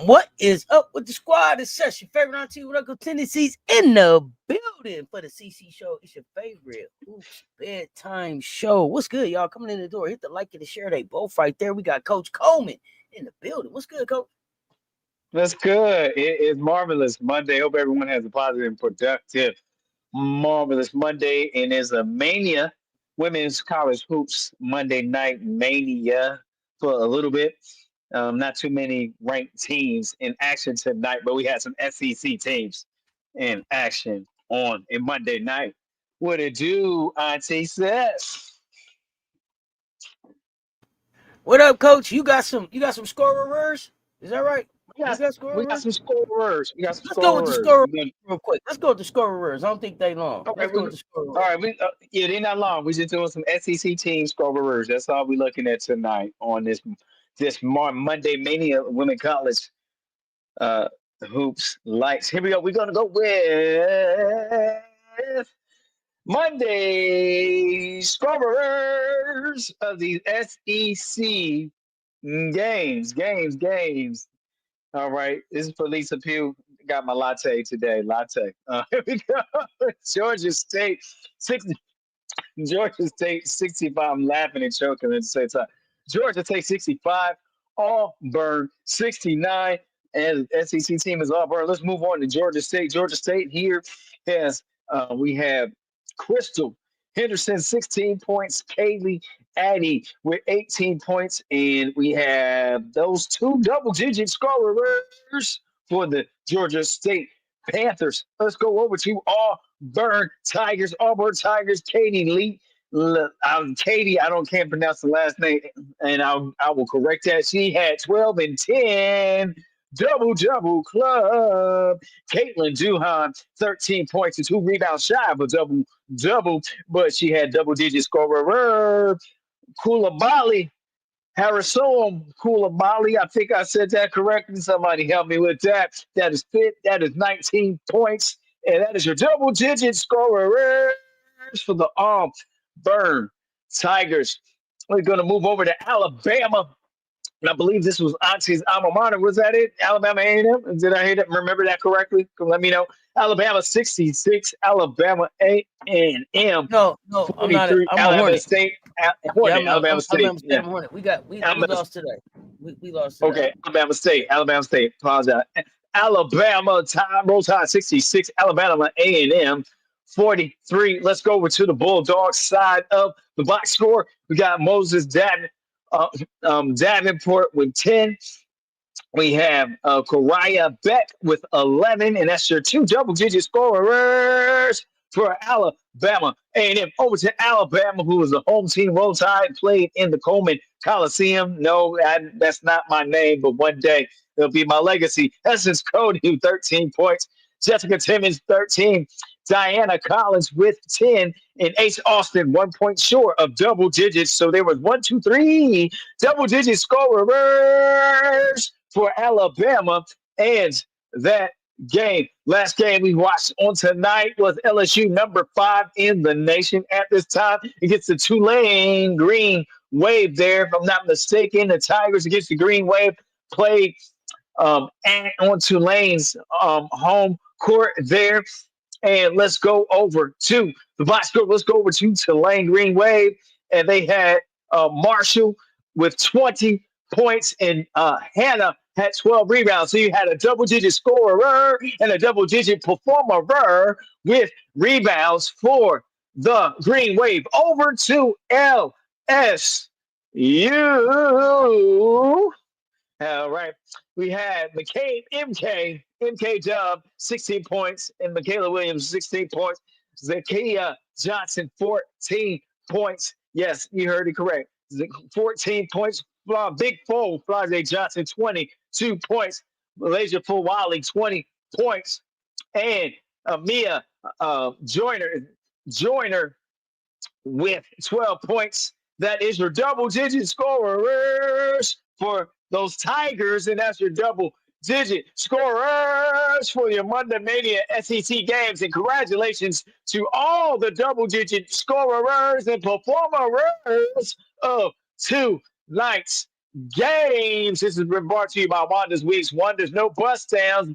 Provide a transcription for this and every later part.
What is up with the squad? It's Cess, your favorite Auntie with Uncle Tendencies in the building for the CC show. It's your favorite bedtime show. What's good, y'all? Coming in the door, hit the like and the share. They both right there. We got Coach Coleman in the building. What's good, Coach? That's good. It is marvelous Monday. Hope everyone has a positive and productive, marvelous Monday. And there's a mania, women's college hoops Monday night mania for a little bit. Not too many ranked teams in action tonight, but we had some SEC teams in action on a Monday night. What it do, Auntie Cess? What up, Coach? You got some scorers? Is that right? We got some scorers. Let's go with the scorers real quick. Let's go with the scorers. I don't think they long. Okay, all right. They're not long. We're just doing some SEC team scorers. That's all we're looking at tonight on this Monday Mania Women College hoops lights. Here we go. We're gonna go with Monday scorers of the SEC games. All right, this is for Lisa Pugh. Got my latte today. Here we go. Georgia State 65. I'm laughing and choking at the same time. Georgia State 65, Auburn 69, and the SEC team is Auburn. Let's move on to Georgia State. Georgia State here has we have Crystal Henderson 16 points, Kaylee Addy with 18 points, and we have those two double-digit scorers for the Georgia State Panthers. Let's go over to Auburn Tigers. Katie Lee. Katie, can't pronounce the last name, and I will correct that. She had 12 and 10. Double club. Caitlin Duhan, 13 points and 2 rebounds shy of a double, but she had double-digit scorer. Koulibaly, Harrison Koulibaly, I think I said that correctly. Somebody help me with that. That is 19 points, and that is your double-digit scorers for the Auburn Tigers. We're going to move over to Alabama. And I believe this was Auntie's alma mater. Was that it? Alabama A&M? Did I remember that correctly? Let me know. Alabama 66, Alabama A&M. No, I'm not. I'm Alabama State. Alabama State. We lost today. We lost today. Okay, Alabama State. Apologize. Alabama Roll Tide 66, Alabama A&M 43. Let's go over to the Bulldogs side of the box score. We got Moses Davenport with 10. We have Kariah Beck with 11, and that's your two double-digit scorers for Alabama A&M. Over to Alabama, who was the home team. Roll Tide played in the Coleman Coliseum. No, that's not my name, but one day it'll be my legacy. Essence Cody, 13 points. Jessica Timmons, 13. Diana Collins with 10, and Ace Austin 1 point short of double digits. So there was 1, 2, 3 double-digit scorers for Alabama. And that game, last game we watched on tonight was LSU number 5 in the nation at this time. It gets the Tulane Green Wave there. If I'm not mistaken, the Tigers against the Green Wave played on Tulane's home court there. And let's go over to the box score. Let's go over to Tulane Green Wave. And they had Marshall with 20, points, and Hannah had 12 rebounds. So you had a double-digit scorer and a double-digit performer with rebounds for the Green Wave. Over to LSU. All right. We had MK Dub, 16 points, and Michaela Williams, 16 points. Zakia Johnson, 14 points. Yes, you heard it correct. 14 points. Big Foe, Flajay Johnson, 22 points. Malaysia Fulwali, 20 points. And Mia Joyner with 12 points. That is your double-digit scorers for those Tigers, and that's your double-digit scorers for your Monday Mania SEC games. And congratulations to all the double-digit scorers and performers of tonight's games. This has been brought to you by Wanda's Wigs Wonders. No bust downs.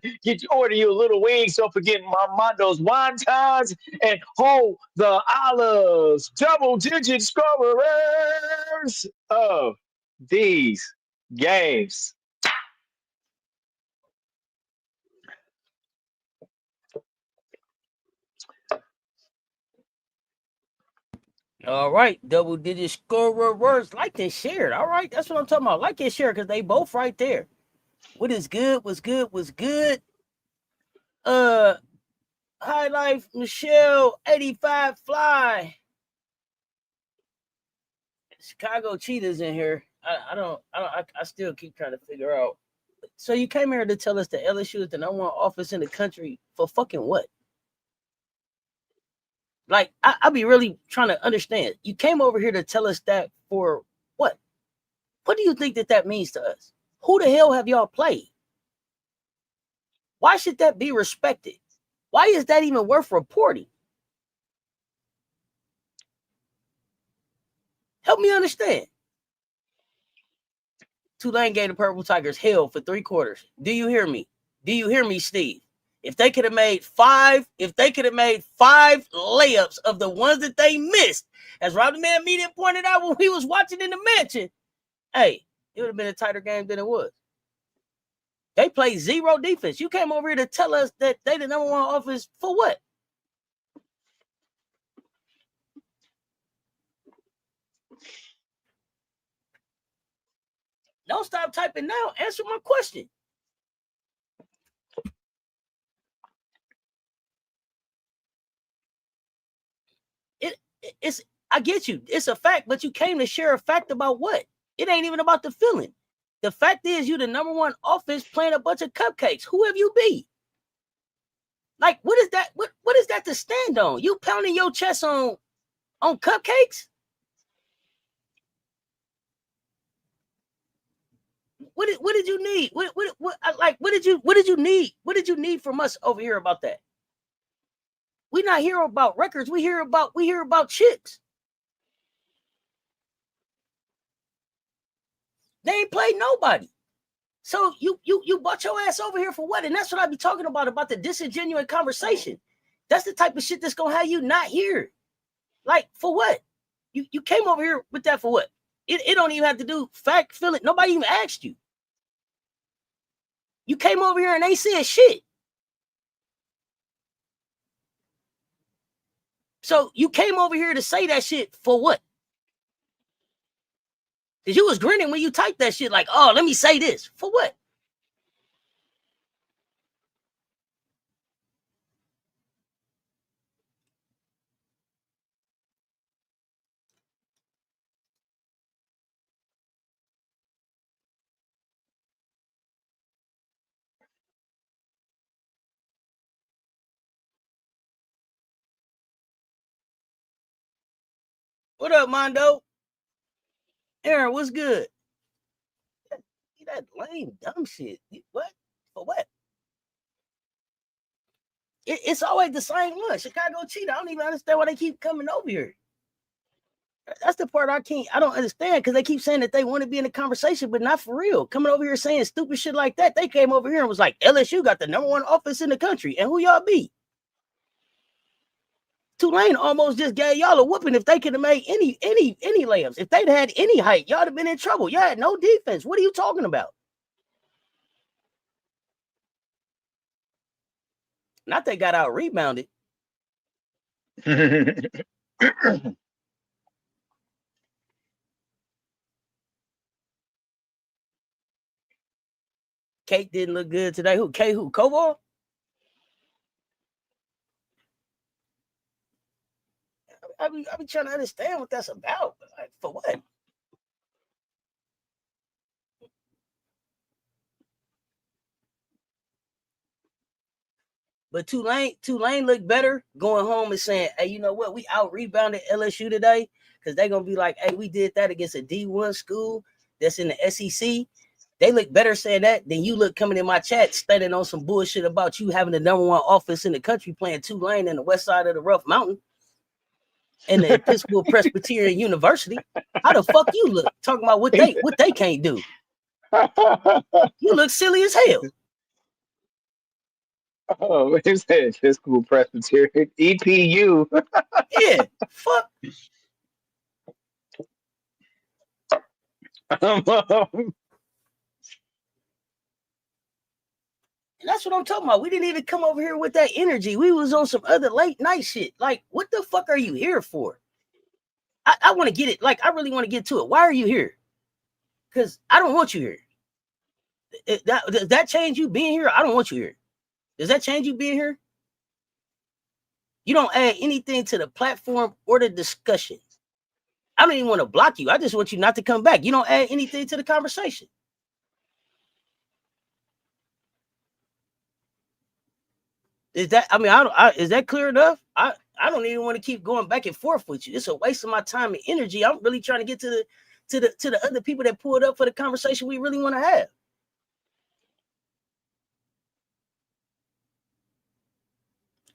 Order you a little wings. Don't forget Armando's wontons and hold the olives. Double-digit scorers of these games. All right, double-digit scorers. Like and share. All right, that's what I'm talking about. Like and share because they both right there. What is good? What's good? What's good? High Life Michelle 85 Fly. Chicago Cheetahs in here. I still keep trying to figure out. So you came here to tell us that LSU is the number one office in the country for fucking what? Like, I be really trying to understand. You came over here to tell us that for what? What do you think that means to us? Who the hell have y'all played? Why should that be respected? Why is that even worth reporting? Help me understand. Tulane gave the Purple Tigers hell for 3 quarters. Do you hear me? Do you hear me, Steve? If they could have made 5 layups of the ones that they missed, as Rob the Man Media pointed out when we was watching in the mansion, hey, it would have been a tighter game than it was. They played zero defense. You came over here to tell us that they the number one offense for what? Don't stop typing now. Answer my question. It's I get you. It's a fact, but you came to share a fact about what? It ain't even about the feeling. The fact is you the number one offense playing a bunch of cupcakes. Who have you be? Like, what is that? What is that to stand on? You pounding your chest on cupcakes? What did you need? What did you need? What did you need from us over here about that? We not hear about records. We hear about chicks. They ain't played nobody. So you brought your ass over here for what? And that's what I be talking about the disingenuous conversation. That's the type of shit that's gonna have you not here. Like, for what? You came over here with that for what? It don't even have to do fact, feel it. Nobody even asked you. You came over here and they said shit. So you came over here to say that shit for what? Because you was grinning when you typed that shit like, oh, let me say this. For what? What up, Mondo? Aaron, what's good? That lame, dumb shit. What? For what? It's always the same one. Chicago Cheetah. I don't even understand why they keep coming over here. That's the part I don't understand because they keep saying that they want to be in the conversation, but not for real. Coming over here saying stupid shit like that. They came over here and was like, LSU got the number one offense in the country. And who y'all be? Tulane almost just gave y'all a whooping if they could have made any layups. If they'd had any height, y'all have been in trouble. Y'all had no defense. What are you talking about? Not they got out rebounded. Kate didn't look good today. Who? Kate who? Koval? I be trying to understand what that's about. Like, for what? But Tulane looked better going home and saying, hey, you know what? We out rebounded LSU today because they're going to be like, hey, we did that against a D1 school that's in the SEC. They look better saying that than you look coming in my chat standing on some bullshit about you having the #1 offense in the country playing Tulane in the west side of the Rough Mountain and the Episcopal Presbyterian University. How the fuck you look talking about what they can't do? You look silly as hell. Oh, what is that? Episcopal Presbyterian EPU. Yeah, fuck. And that's what I'm talking about. We didn't even come over here with that energy. We was on some other late night shit. Like, what the fuck are you here for? I want to get it. Like, I really want to get to it. Why are you here? Because I don't want you here. Does that change you being here? I don't want you here. Does that change you being here? You don't add anything to the platform or the discussion. I don't even want to block you. I just want you not to come back. You don't add anything to the conversation. Is that? I mean, is that clear enough? I don't even want to keep going back and forth with you. It's a waste of my time and energy. I'm really trying to get to the other people that pulled up for the conversation we really want to have.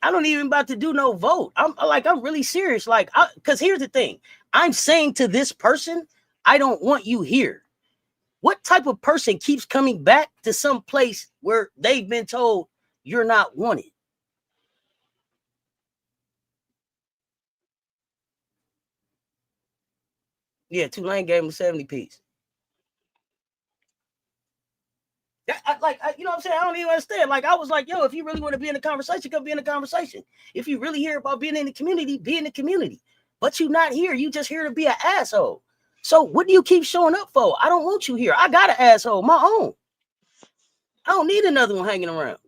I don't even about to do no vote. I'm really serious. Like, because here's the thing. I'm saying to this person, I don't want you here. What type of person keeps coming back to some place where they've been told you're not wanted? Yeah, Tulane gave him a 70 piece. You know what I'm saying? I don't even understand. Like, I was like, yo, if you really want to be in the conversation, come be in the conversation. If you really hear about being in the community, be in the community. But you're not here. You just here to be an asshole. So what do you keep showing up for? I don't want you here. I got an asshole, my own. I don't need another one hanging around.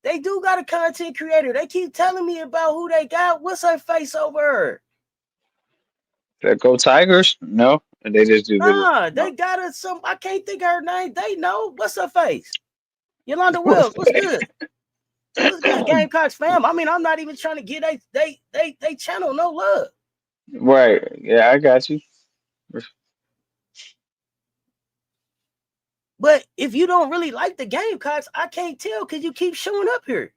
They do got a content creator. They keep telling me about who they got. What's her face over her? Go Tigers? No, they just do. Nah, they got her some. I can't think of her name. They know. What's her face? Yolanda Wells. What's good? What's good, Gamecocks fam? I mean, I'm not even trying to get they channel no love. Right. Yeah, I got you. But if you don't really like the Gamecocks, I can't tell because you keep showing up here.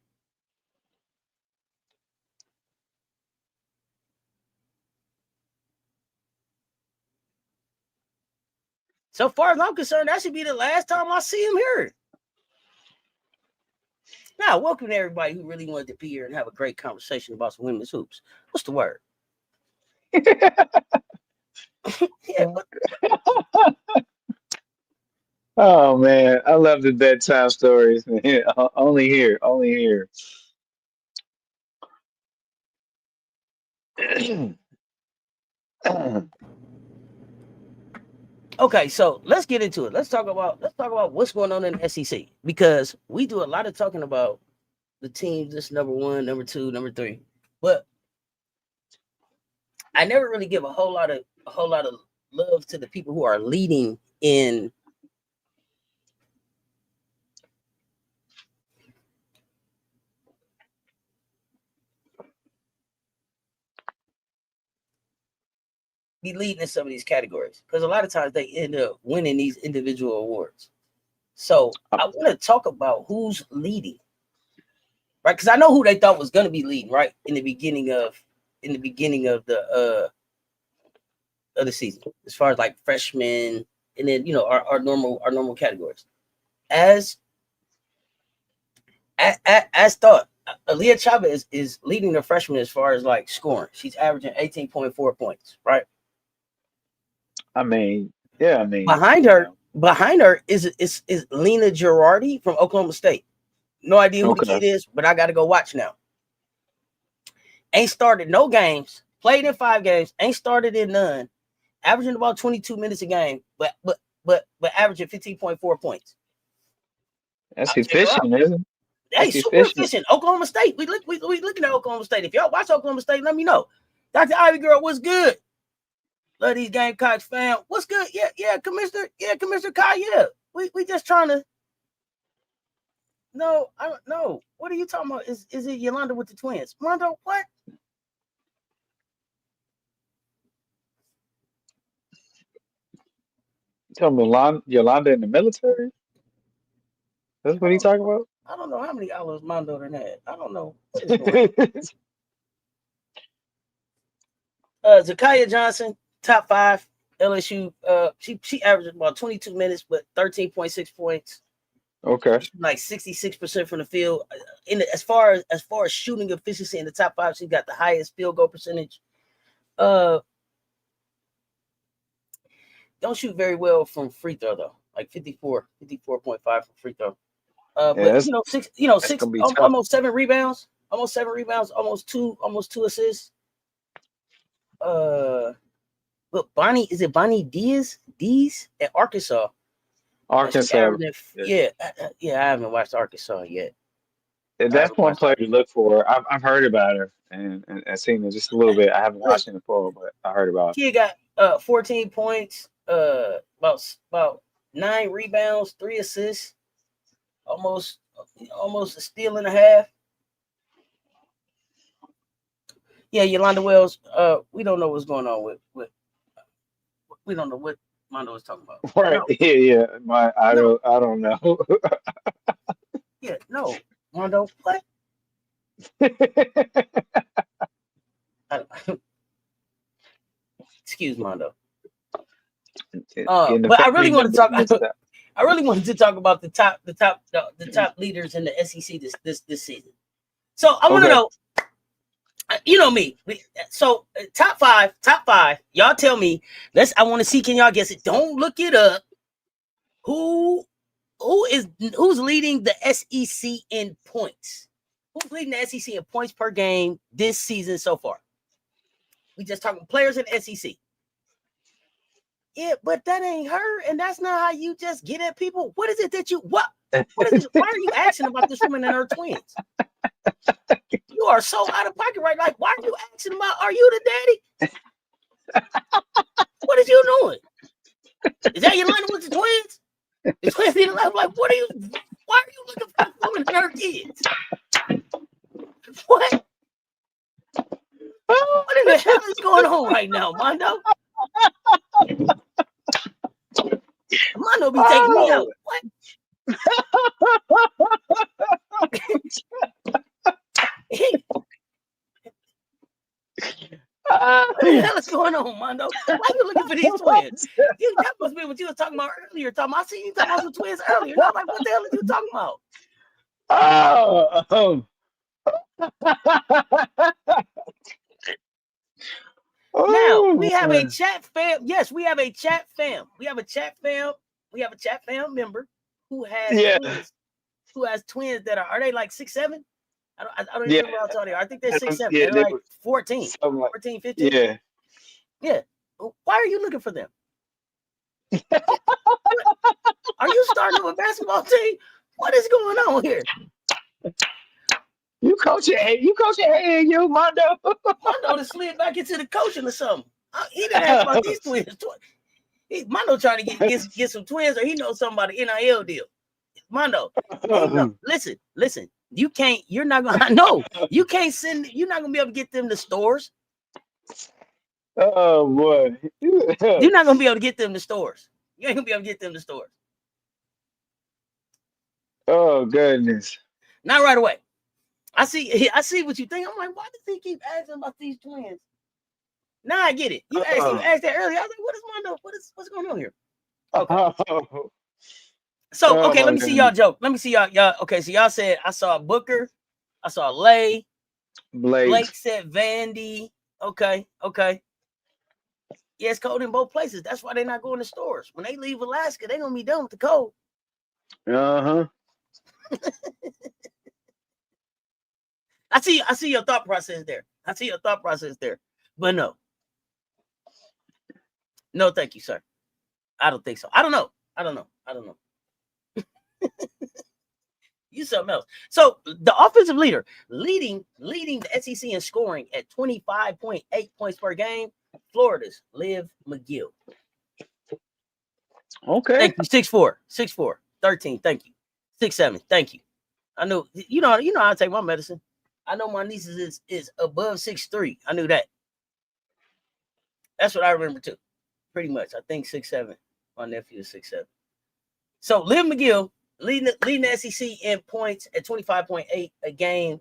So far as I'm concerned, that should be the last time I see him here. Now, welcome to everybody who really wanted to be here and have a great conversation about some women's hoops. What's the word? Yeah, Oh man, I love the bedtime stories. Only here, only here. Okay, so let's get into it. Let's talk about what's going on in the SEC because we do a lot of talking about the teams that's #1, #2, #3, but I never really give a whole lot of love to the people who are leading in be leading in some of these categories because a lot of times they end up winning these individual awards. So I want to talk about who's leading, right? Because I know who they thought was going to be leading, right, in the beginning of the season, as far as like freshmen, and then our normal categories. As As thought, Aaliyah Chavez is leading the freshman as far as like scoring. She's averaging 18.4 points, right? I mean, yeah, I mean, Behind her is Lena Girardi from Oklahoma State. No idea who the kid is, but I got to go watch now. Ain't started no games, played in 5 games, ain't started in none, averaging about 22 minutes a game, but averaging 15.4 points. That's efficient, isn't it? Hey, super efficient. Oklahoma State. We looking at Oklahoma State. If y'all watch Oklahoma State, let me know. Dr. Ivy Girl, what's good? Love these Gamecocks fam. What's good? Yeah, Commissioner. Yeah, Commissioner Kai. Yeah. We just trying to. No, I don't know. What are you talking about? Is it Yolanda with the twins? Mondo, what? Tell me, Yolanda in the military? That's what he talking about? I don't know how many hours Mondo done had. I don't know. Zakiya Johnson, top 5, LSU. She averaged about 22 minutes, but 13.6 points. Okay. Like 66% from the field. As far as shooting efficiency in the top 5, she got the highest field goal percentage. Don't shoot very well from free throw though. Like 54.5 from free throw. But almost 7 rebounds, almost 2 assists. Look, Bonnie Diaz at Arkansas. Arkansas. Yeah, I haven't watched Arkansas yet. That's one player to look for. I've heard about her and seen her just a little bit. I haven't watched her before, but I heard about her. She got 14 points, about 9 rebounds, 3 assists, almost a steal and a half. Yeah, Yolanda Wells. We don't know what's going on with we don't know what Mondo is talking about. Right? No. Yeah. I don't know. Yeah, no, Mondo. What? Excuse Mondo. But I really want to talk. I really wanted to talk about the top leaders in the SEC this season. So I want to know. You know me. So top five. Y'all tell me. I want to see. Can y'all guess it? Don't look it up. Who's leading the SEC in points? Who's leading the SEC in points per game this season so far? We just talking players in the SEC. Yeah, but that ain't her, and that's not how you just get at people. What is it that you what is it? Why are you asking about this woman and her twins? You are so out of pocket right now. Like, why are you asking about, are you the daddy? What is you doing? Is that Yolanda with the twins? The twins need a laugh. Like, why are you looking for a woman and her kids? What? What in the hell is going on right now, Mondo? Mondo be taking me out. What? What the hell is going on, Mondo? Why are you looking for these twins? That must be what you were talking about earlier. I see you talking about some twins earlier. And I was like, what the hell are you talking about? Now we have a chat fam. Yes, we have a chat fam. We have a chat fam member who has twins that are they like 6'7"? I don't even remember how tall they are. I think they're 6'7". They're like 14, 15. Yeah. Yeah. Why are you looking for them? Are you starting a basketball team? What is going on here? You coaching AAU, Mondo. Mondo to slid back into the coaching or something. He didn't ask about these twins. Mondo trying to get some twins, or he knows something about an NIL deal. Mondo, hey, no, listen. You're not gonna be able to get them to stores. Oh boy. You're not gonna be able to get them to stores. You ain't gonna be able to get them to stores. Oh goodness. Not right away. I see what you think. I'm like, why does he keep asking about these twins? Now I get it. You asked that earlier. I was like, what is Mondo? What's going on here? Okay. So Oh okay, my let me see God. y'all joke. Let me see y'all. Okay, so y'all said I saw Booker, I saw Lay. Blake said Vandy. Okay. Yeah, it's cold in both places. That's why they're not going to stores. When they leave Alaska, they're gonna be done with the cold. I see your thought process there. But no, thank you, sir. I don't think so. I don't know. You something else. So the offensive leader leading the SEC in scoring at 25.8 points per game. Florida's Liv McGill. Okay. Thank you. 6'4", 13. Thank you. 6'7". Thank you. I know. You know how I take my medicine. I know my niece is above 6'3". I knew that. That's what I remember too. Pretty much. I think 6'7". My nephew is 6'7". So Liv McGill leading the SEC in points at 25.8 a game.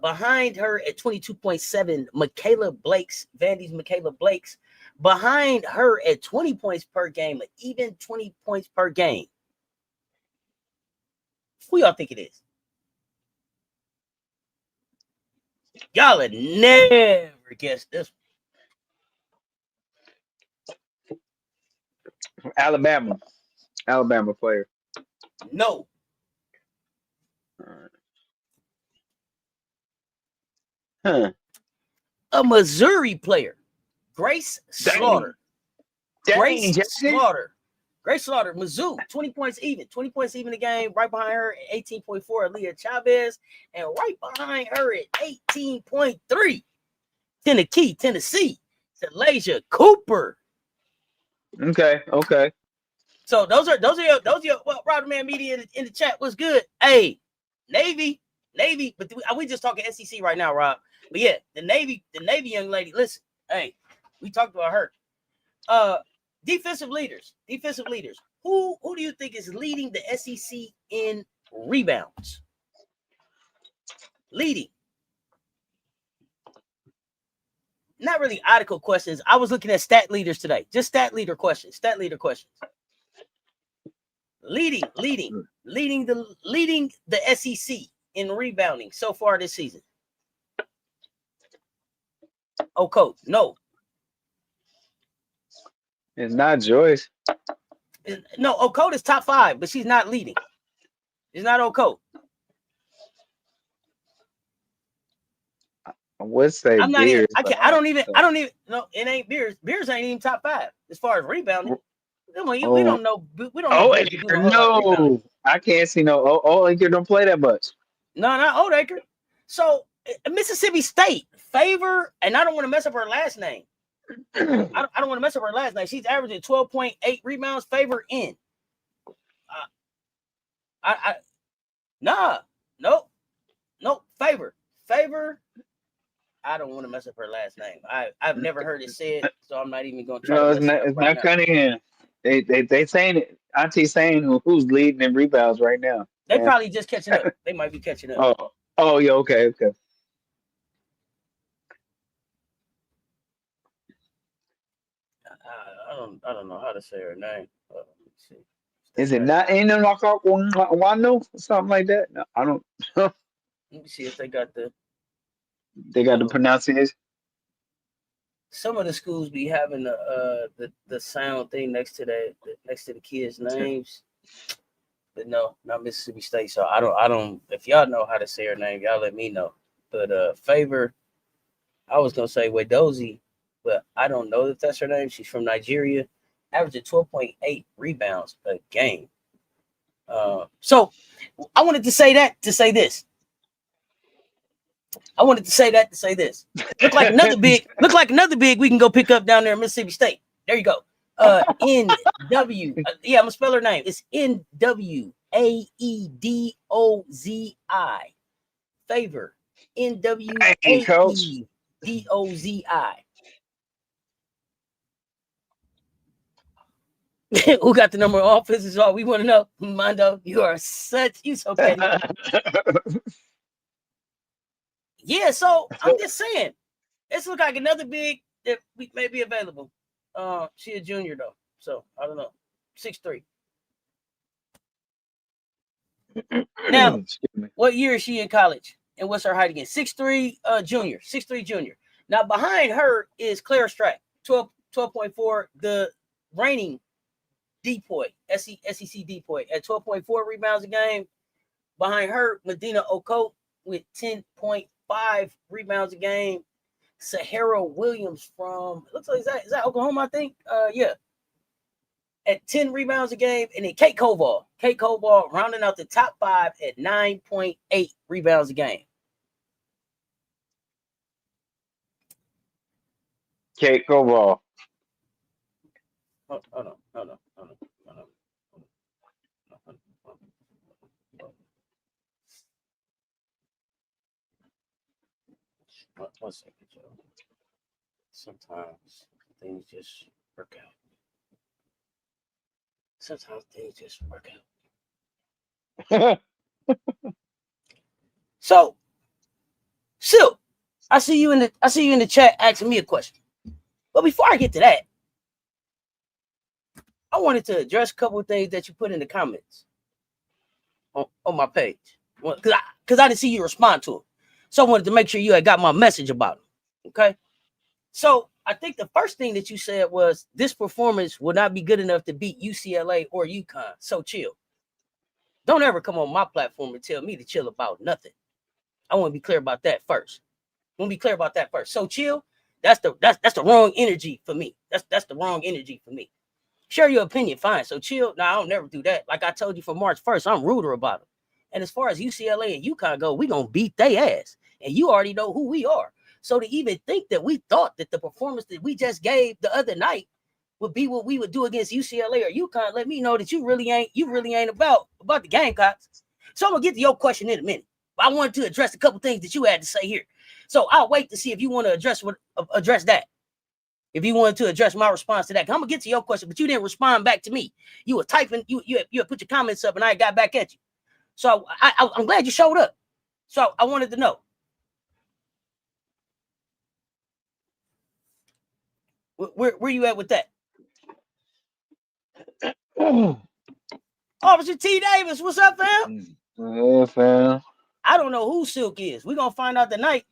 Behind her at 22.7, Vandy's Michaela Blakes. Behind her at 20 points per game, even 20 points per game. Who y'all think it is? Y'all would never guess this one. Alabama player. No. Huh. A Missouri player. Grace Slaughter. Grace Slaughter, Mizzou, 20 points even. 20 points even a game. Right behind her at 18.4, Aaliyah Chavez. And right behind her at 18.3, Tennessee, Salasia Cooper. Okay. So those are your Robert Man Media in the chat. What's good? Hey, Navy, but we just talking SEC right now, Rob. But yeah, the Navy young lady. Listen, hey, we talked about her. Defensive leaders. Who do you think is leading the SEC in rebounds? Leading. Not really article questions. I was looking at stat leaders today. Just stat leader questions. Leading the SEC in rebounding so far this season. Oh, coach, no. It's not Joyce. No, Okote is top 5, but she's not leading. It's not Okote. I would say I'm not Beers. I don't even. No, it ain't Beers. Beers ain't even top 5 as far as rebounding. We don't know. We don't know. No, I can't see no. Oldacre don't play that much. No, not Oldacre. So Mississippi State Favor, and I don't want to mess up her last name. I don't want to mess up her last name. She's averaging 12.8 rebounds. Favor in. Nope. Favor. I don't want to mess up her last name. I've never heard it said, so I'm not even going to try to mess it up. It's not Cunningham. They saying it. Auntie saying who's leading in rebounds right now. They probably just catching up. They might be catching up. Oh, yeah, okay. I don't know how to say her name. Let me see. Is it not in the knockout Wano? Something like that? No, I don't. Let me see if they got the. They got the pronunciation. Some of the schools be having the sound thing next to the kids' names, but no, not Mississippi State. So I don't. If y'all know how to say her name, y'all let me know. But Favor, I was gonna say Wedozi, but I don't know if that's her name. She's from Nigeria, averaging 12.8 rebounds a game. So I wanted to say that to say this. Look like another big we can go pick up down there in Mississippi State. There you go. NW. Yeah, I'm gonna spell her name. It's NWAEDOZI. Favor. NWAEDOZI. Who got the number of office is all we want to know. Mondo, you so petty. Yeah, so I'm just saying, this looks like another big that may be available. She a junior though, so I don't know. 6'3". Now, what year is she in college? And what's her height again? 6'3", junior. 6'3" junior. Now, behind her is Claire Strack, 12.4, the reigning depoy, SEC depoy, at 12.4 rebounds a game. Behind her, Medina Okote with 10.5 rebounds a game. Sahara Williams from, looks like, is that Oklahoma, I think? Yeah. At 10 rebounds a game. And then Kate Koval rounding out the top 5 at 9.8 rebounds a game. Kate Koval. Hold on. One second, Joe. Sometimes things just work out. So, Silk, I see you in the chat asking me a question. But before I get to that, I wanted to address a couple of things that you put in the comments on my page. Because I didn't see you respond to them. So I wanted to make sure you had got my message about them. Okay? So I think the first thing that you said was this performance will not be good enough to beat UCLA or UConn. So chill. Don't ever come on my platform and tell me to chill about nothing. I want to be clear about that first. So chill. That's the wrong energy for me. That's the wrong energy for me. Share your opinion, fine. So chill. No, I don't never do that. Like I told you for March 1st, I'm ruder about it. And as far as UCLA and UConn go, we gonna beat their ass. And you already know who we are. So to even think that we thought that the performance that we just gave the other night would be what we would do against UCLA or UConn, let me know that you really ain't about the Gamecocks. So I'm gonna get to your question in a minute. But I wanted to address a couple things that you had to say here. So I'll wait to see if you want to address that. If you wanted to address my response to that, I'm gonna get to your question, but you didn't respond back to me. You were typing, you put your comments up, and I got back at you. So I'm glad you showed up. So I wanted to know where you at with that. Officer T. Davis, what's up, fam? Yeah, fam. I don't know who Silk is. We're gonna find out tonight.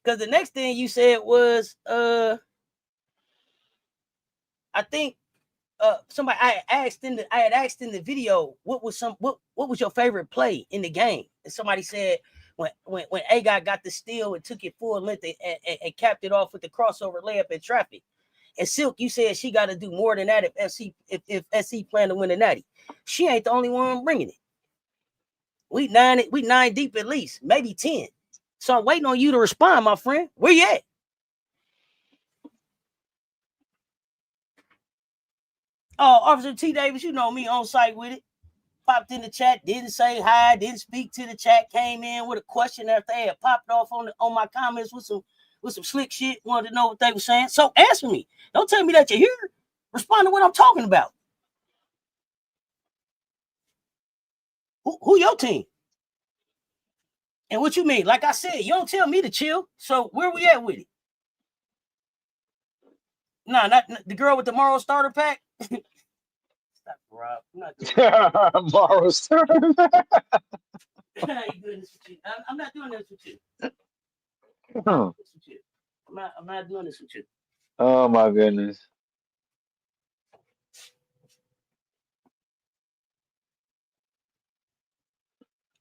Because the next thing you said was, I think somebody I had asked in the video what was your favorite play in the game, and somebody said when A got the steal and took it full length and capped it off with the crossover layup in traffic. And Silk, you said she got to do more than that if SC plan to win the Natty. She ain't the only one bringing it. We nine deep at least, maybe 10. So I'm waiting on you to respond, my friend. Where you at? Oh, Officer T. Davis, you know me, on site with it. Popped in the chat, didn't say hi, didn't speak to the chat, came in with a question after they had popped off on my comments with some slick shit, wanted to know what they were saying. So answer me. Don't tell me that you're here. Respond to what I'm talking about. Who your team? And what you mean? Like I said, you don't tell me to chill. So where we at with it? Nah, not the girl with the moral starter pack. Stop, Rob. I'm not doing this. Moral starter pack. I'm not doing this with you. I'm not doing this with you. Oh my goodness.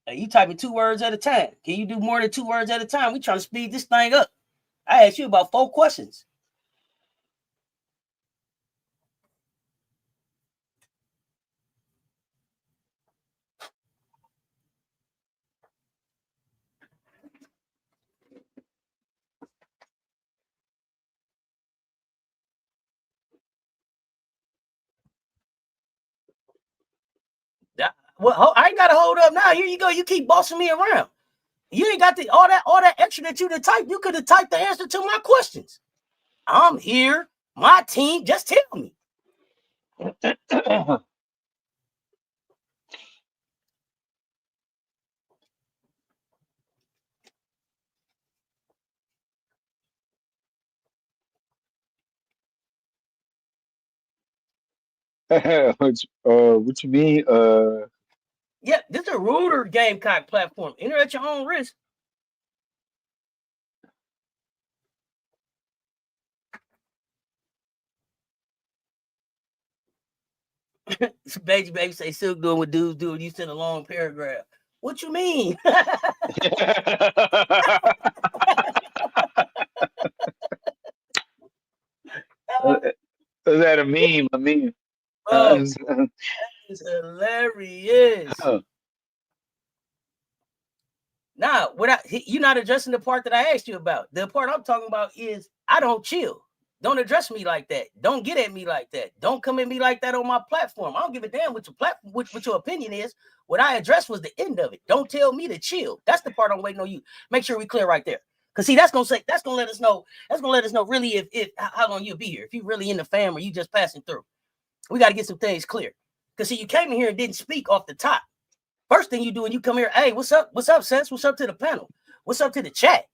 Hey, you typing 2 words at a time. Can you do more than 2 words at a time? We trying to speed this thing up. I asked you about 4 questions. Well, I ain't got to hold up now. Here you go. You keep bossing me around. You ain't got all that extra that you done typed. You could have typed the answer to my questions. I'm here. My team. Just tell me. What you mean? Yeah, this is a ruder Gamecock platform. Enter at your own risk. Baby say Silk doing what dudes do. You send a long paragraph. What you mean? Is that a meme? A meme. Oh, it's hilarious. Nah, you're not addressing the part that I asked you about. The part I'm talking about is I don't chill. Don't address me like that. Don't get at me like that. Don't come at me like that on my platform. I don't give a damn what your platform, what your opinion is. What I addressed was the end of it. Don't tell me to chill. That's the part I'm waiting on you. Make sure we clear right there. Cause see, that's gonna let us know. That's gonna let us know really if how long you'll be here. If you really in the fam or you just passing through. We got to get some things clear. Cause see, you came in here and didn't speak off the top. First thing you do when you come here, hey, what's up? What's up, Cess? What's up to the panel? What's up to the chat?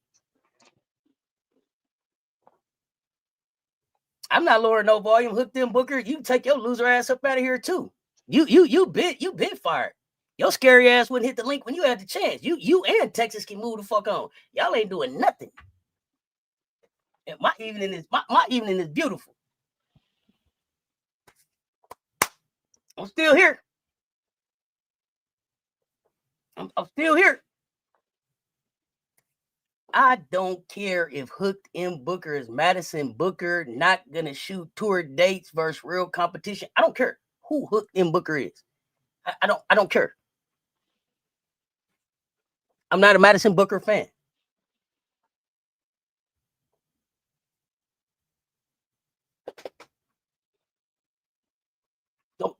I'm not lowering no volume. Hook them, Booker. You take your loser ass up out of here too. You been fired. Your scary ass wouldn't hit the link when you had the chance. You and Texas can move the fuck on. Y'all ain't doing nothing. And my evening is beautiful. I'm still here. I'm still here. I don't care if Hooked M. Booker is Madison Booker not gonna shoot tour dates versus real competition. I don't care who Hooked M. Booker is. I don't care. I'm not a Madison Booker fan.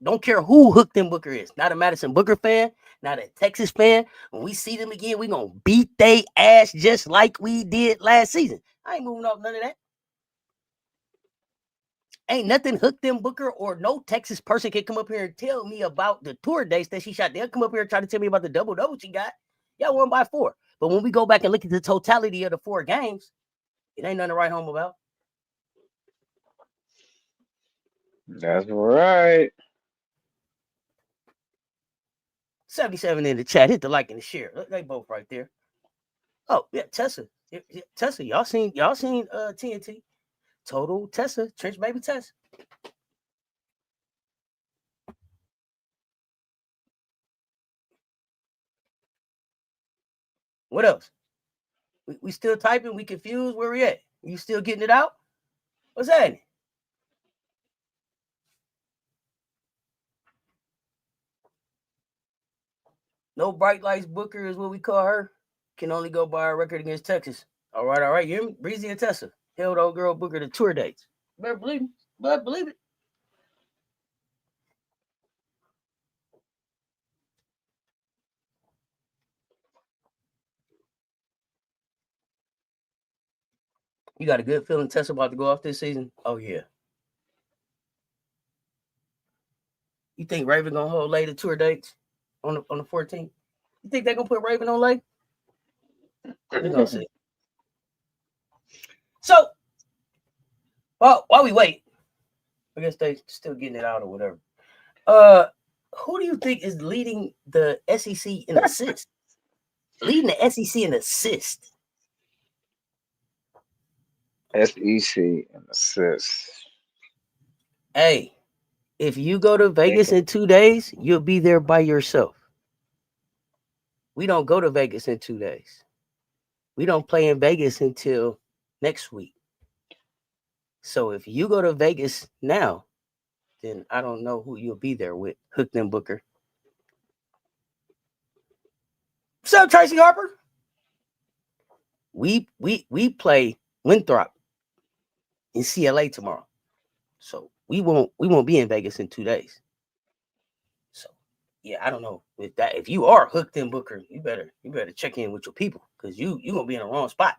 Don't care who Hooked M. Booker is. Not a Madison Booker fan, not a Texas fan. When we see them again, we gonna beat they ass just like we did last season. I ain't moving off none of that. Ain't nothing Hooked M. Booker or no Texas person can come up here and tell me about the tour dates that she shot. They'll come up here and try to tell me about the double she got. Y'all won by 4. But when we go back and look at the totality of the 4 games, it ain't nothing to write home about. That's right. 77 in the chat. Hit the like and the share. They both right there. Oh, yeah, Tessa. Tessa, y'all seen TNT. Total Tessa. Trench baby Tessa. What else? We still typing. We confused. Where we at? You still getting it out? What's that? No bright lights Booker is what we call her. Can only go by a record against Texas. All right. You hear me? Breezy and Tessa held old girl Booker to tour dates. Better believe me. Better believe it. You got a good feeling Tessa about to go off this season? Oh, yeah. You think Raven gonna hold Lay to tour dates on the 14th? You think they're gonna put Raven on Lay? We're gonna see. So, while we wait, I guess they still getting it out or whatever. Who do you think is leading the SEC in assists? Leading the SEC in assists. SEC and assists. Hey, if you go to Vegas in 2 days, you'll be there by yourself. We don't go to Vegas in 2 days. We don't play in Vegas until next week. So if you go to Vegas now, then I don't know who you'll be there with. Hooked M. Booker. What's up, Tracy Harper? We play Winthrop in CLA tomorrow. So we won't be in Vegas in 2 days. So yeah, I don't know if you are Hooked M. Booker, you better check in with your people because you gonna be in the wrong spot.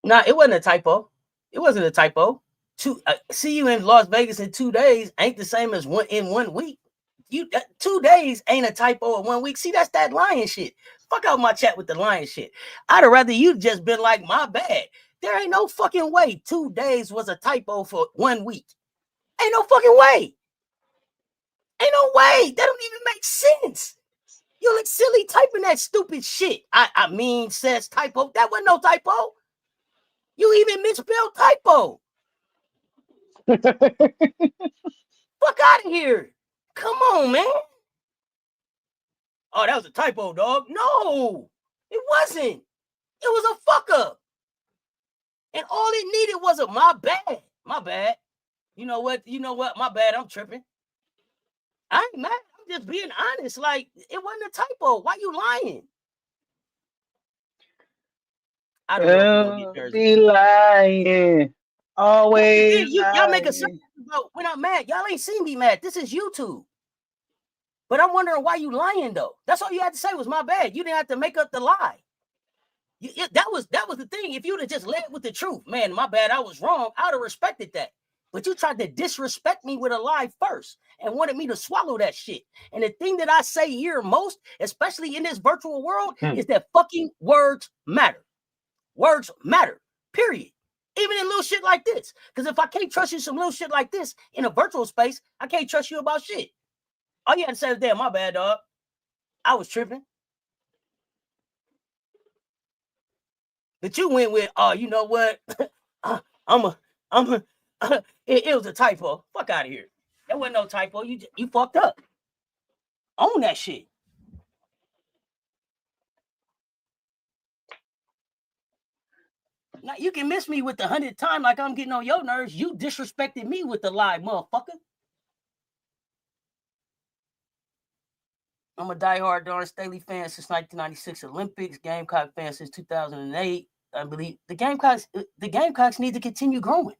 Nah, it wasn't a typo. It wasn't a typo. See you in Las Vegas in 2 days ain't the same as in 1 week. 2 days ain't a typo in 1 week. See, that's that lying shit. Fuck out my chat with the lying shit. I'd have rather you just been like, my bad. There ain't no fucking way 2 days was a typo for 1 week. Ain't no fucking way. Ain't no way. That don't even make sense. You look silly typing that stupid shit. I mean, says typo. That wasn't no typo. You even misspelled typo. Fuck out of here. Come on, man. Oh, that was a typo, dog. No, it wasn't. It was a fuck up. And all it needed was a my bad. My bad. You know what? My bad. I'm tripping. I ain't mad. I'm just being honest. Like, it wasn't a typo. Why you lying? I don't know. Be lying. Always y'all make a sense about when I'm mad. Y'all ain't seen me mad. This is YouTube. But I'm wondering why you lying, though. That's all you had to say was my bad. You didn't have to make up the lie. That was the thing. If you'd have just led with the truth, man, my bad, I was wrong, I would have respected that. But you tried to disrespect me with a lie first and wanted me to swallow that shit. And the thing that I say here most, especially in this virtual world, is that fucking words matter. Words matter, period. Even in little shit like this. Because if I can't trust you some little shit like this in a virtual space, I can't trust you about shit. All you had to say was, damn, my bad, dog. I was tripping. But you went with, oh, you know what? It was a typo. Fuck out of here. There wasn't no typo. You fucked up. Own that shit. Now you can miss me with the 100th time like I'm getting on your nerves. You disrespected me with the lie, motherfucker. I'm a diehard Darn Staley fan since 1996 Olympics, Gamecock fan since 2008. I believe the Gamecocks need to continue growing.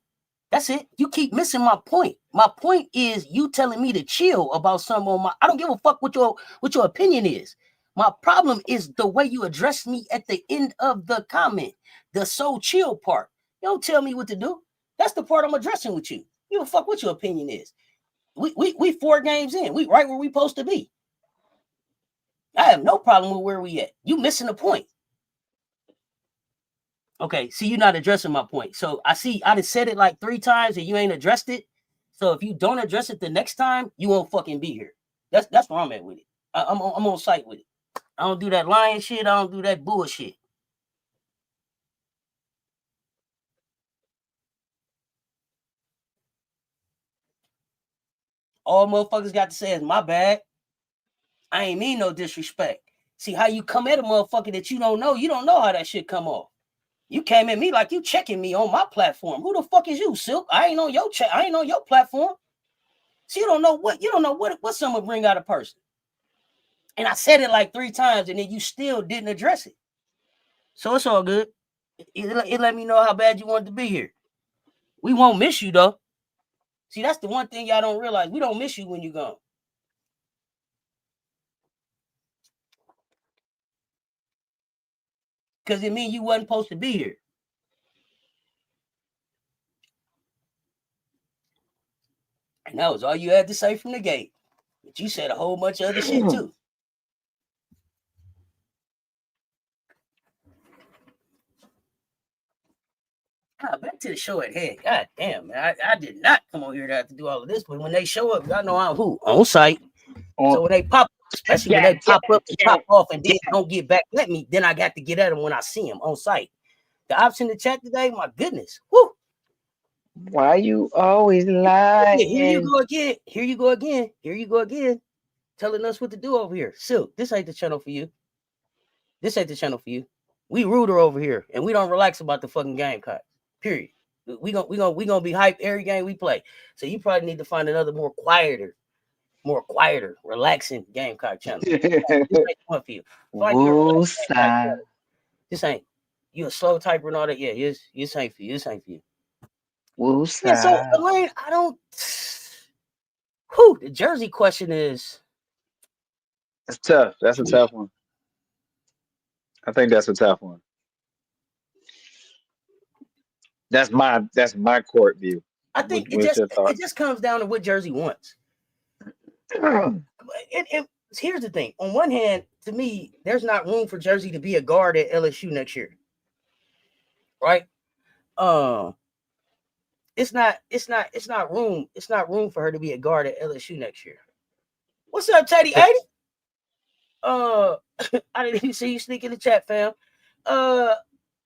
That's it. You keep missing my point. My point is you telling me to chill about something on my. I don't give a fuck what your opinion is. My problem is the way you address me at the end of the comment, the so chill part. You don't tell me what to do. That's the part I'm addressing with you. You don't fuck what your opinion is. We 4 games in. We right where we supposed to be. I have no problem with where we at. You missing the point. Okay, see, you're not addressing my point. So I just said it like 3 times and you ain't addressed it. So if you don't address it the next time, you won't fucking be here. That's where I'm at with it. I'm on site with it. I don't do that lying shit. I don't do that bullshit. All motherfuckers got to say is my bad. I ain't mean no disrespect. See how you come at a motherfucker that you don't know how that shit come off. You came at me like you checking me on my platform. Who the fuck is you, Silk? I ain't on your I ain't on your platform. So you don't know what someone bring out a person. And I said it like 3 times and then you still didn't address it. So it's all good. It let me know how bad you wanted to be here. We won't miss you though. See, that's the one thing y'all don't realize. We don't miss you when you're gone. Because it means you wasn't supposed to be here. And that was all you had to say from the gate. But you said a whole bunch of other shit too. Back to the show at hand. God damn, man. I did not come on here to have to do all of this, but when they show up, y'all know I'm who? On site. So when they pop up, especially when they pop up and pop off and then don't get back at me, then I got to get at them when I see them on site. The option in the chat today, my goodness. Woo. Why you always lying? Here you go again. Here you go again. Here you go again. Telling us what to do over here. Silk, this ain't the channel for you. This ain't the channel for you. We rooter over here, and we don't relax about the fucking Gamecocks. Period. We gonna be hyped every game we play. So you probably need to find another more quieter, relaxing Gamecock channel. This ain't one for you. This ain't. You a slow typer and all that. Yeah, this ain't for you. This ain't for you. Yeah, so Elaine, I don't. The jersey question is. It's tough. That's a tough one. I think that's a tough one. That's my court view. I think What's your thought? it just comes down to what Jersey wants. Here's the thing. On one hand, to me, there's not room for Jersey to be a guard at LSU next year, right? It's not room for her to be a guard at LSU next year. What's up, Teddy 80? I didn't even see you sneak in the chat, fam.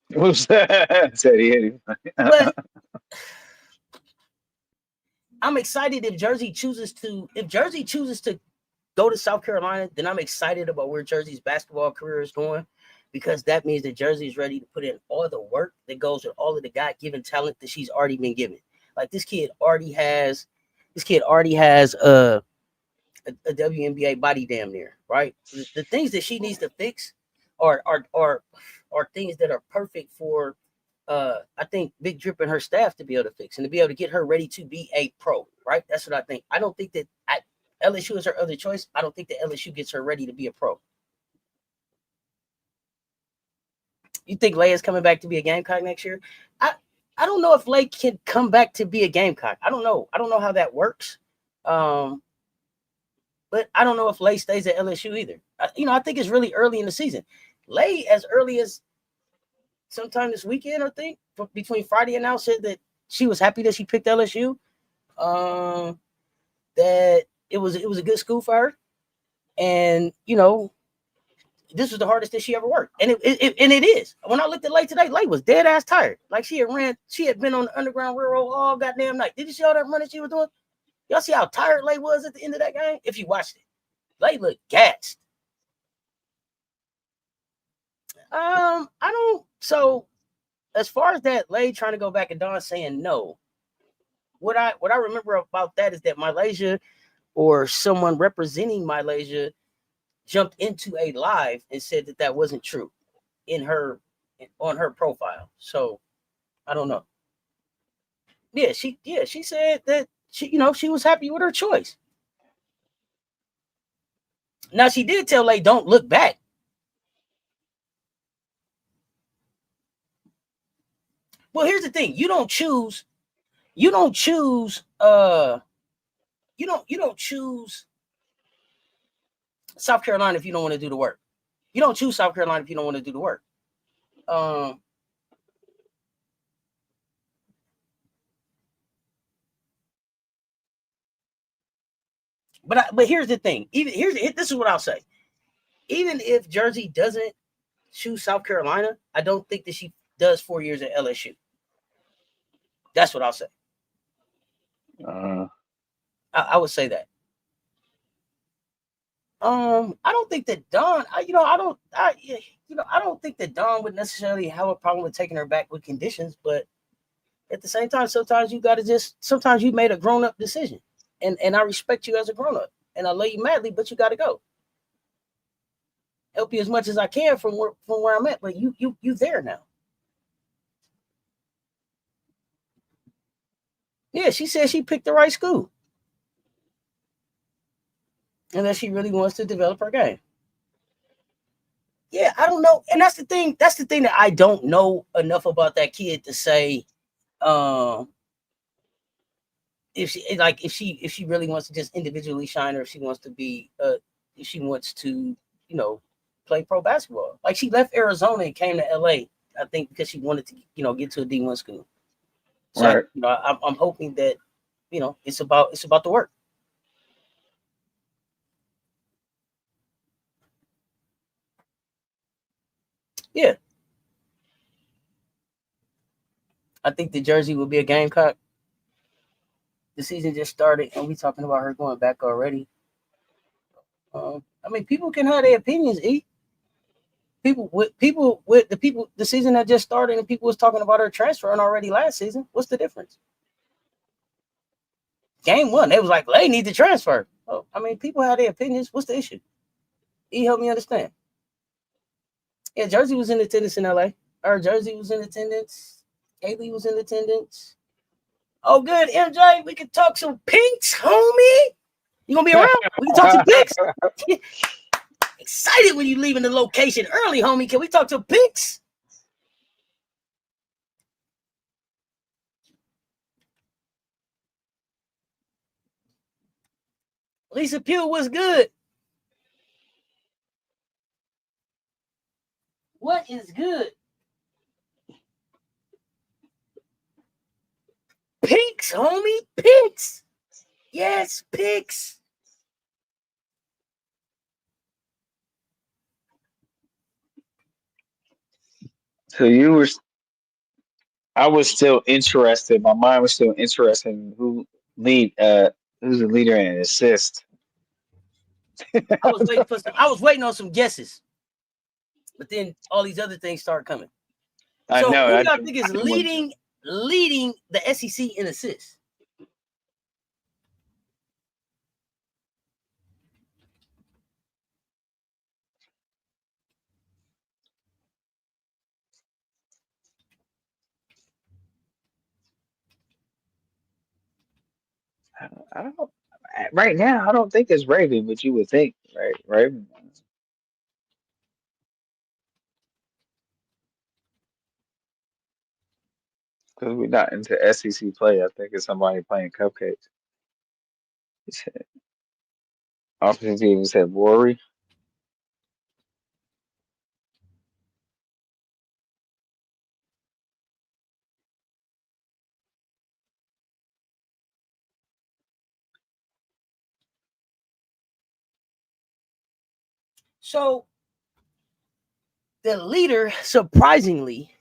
What's that? Teddy 80. But I'm excited if Jersey chooses to go to South Carolina, then I'm excited about where Jersey's basketball career is going, because that means that Jersey is ready to put in all the work that goes with all of the God-given talent that she's already been given. Like this kid already has a WNBA body damn near, right? The things that she needs to fix are things that are perfect for I think Big Drip and her staff to be able to fix and to be able to get her ready to be a pro, right? That's what I think. I don't think that LSU is her other choice. I don't think that LSU gets her ready to be a pro. You think Leia's coming back to be a Gamecock next year? I don't know if Leia can come back to be a Gamecock. I don't know how that works. But I don't know if Leia stays at LSU either. I think it's really early in the season. Leia, as early as sometime this weekend, I think, between Friday and now, said that she was happy that she picked LSU. That it was a good school for her, and this was the hardest that she ever worked, and it is. When I looked at Leia today, Leia was dead ass tired. Like she had been on the Underground Railroad all goddamn night. Did you see all that running she was doing? Y'all see how tired Leia was at the end of that game? If you watched it, Leia looked gassed. I don't. So as far as that, Leia trying to go back and Dawn saying no. What I remember about that is that Malaysia or someone representing Malaysia jumped into a live and said that wasn't true on her profile. So I don't know. Yeah, she said that she was happy with her choice. Now she did tell Leia, don't look back. Well, here's the thing. You don't choose South Carolina if you don't want to do the work. You don't choose South Carolina if you don't want to do the work. But here's the thing. This is what I'll say. Even if Jersey doesn't choose South Carolina, I don't think that she does 4 years at LSU. That's what I'll say. I would say that. I don't think that Dawn. I don't think that Dawn would necessarily have a problem with taking her back with conditions, but at the same time, sometimes you made a grown-up decision, and I respect you as a grown-up, and I love you madly, but you got to go. Help you as much as I can from where I'm at, but you there now. Yeah, she said she picked the right school. And that she really wants to develop her game. Yeah, I don't know. And that's the thing that I don't know enough about that kid to say if she really wants to just individually shine, or if she wants to be play pro basketball. Like she left Arizona and came to LA, I think, because she wanted to, get to a D1 school. So right. I'm hoping that, it's about the work. Yeah. I think the Jersey will be a Gamecock. The season just started, and we talking about her going back already. People can have their opinions, E. The season that just started, and people was talking about her transferring already last season. What's the difference? Game 1, they was like, Leia need to transfer. Oh, people have their opinions. What's the issue? E, help me understand. Yeah, Jersey was in attendance in LA. Or Jersey was in attendance. Kaylee was in attendance. Oh, good, MJ. We can talk some pinks, homie. You gonna be around? We can talk some pinks. Excited when you leaving the location early, homie. Can we talk some pinks? Lisa Pugh was good. What is good? Picks, homie. Picks. Yes, picks. So I was still interested. My mind was still interested in who's the leader in assist. I was waiting on some guesses, but then all these other things start coming. I So know. who do y'all think is leading the SEC in assists? I don't. Right now, I don't think it's Raven, but you would think, right? Raven. Because we're not into SEC play. I think it's somebody playing cupcakes. Offensive team said Rory. So the leader, surprisingly,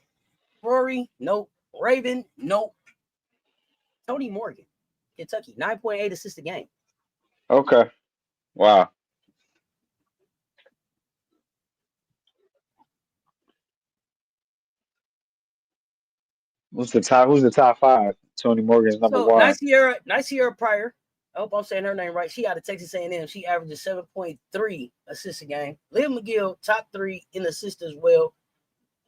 Rory, nope. Raven, nope. Tony Morgan, Kentucky, 9.8 assists a game. Okay. Wow. Who's the top five? Tony Morgan's number So one. nice Sierra Pryor. I hope I'm saying her name right. She out of Texas A&M. She averages 7.3 assists a game. Liv McGill, top 3 in assists as well,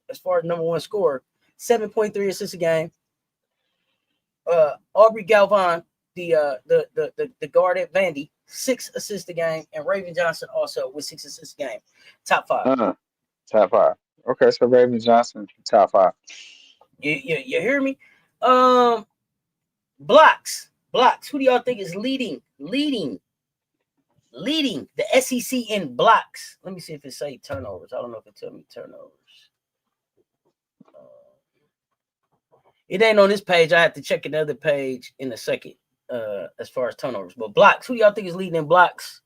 as far as number one scorer. 7.3 assists a game. Aubrey Galvan, the guard at Vandy, 6 assists a game, and Raven Johnson also with 6 assists a game. Top 5. Top five. Okay, so Raven Johnson, top five. You hear me? Blocks. Who do y'all think is leading the SEC in blocks? Let me see if it say turnovers. I don't know if it tell me turnovers. It ain't on this page. I have to check another page in a second. As far as turnovers, but blocks. Who do y'all think is leading in blocks?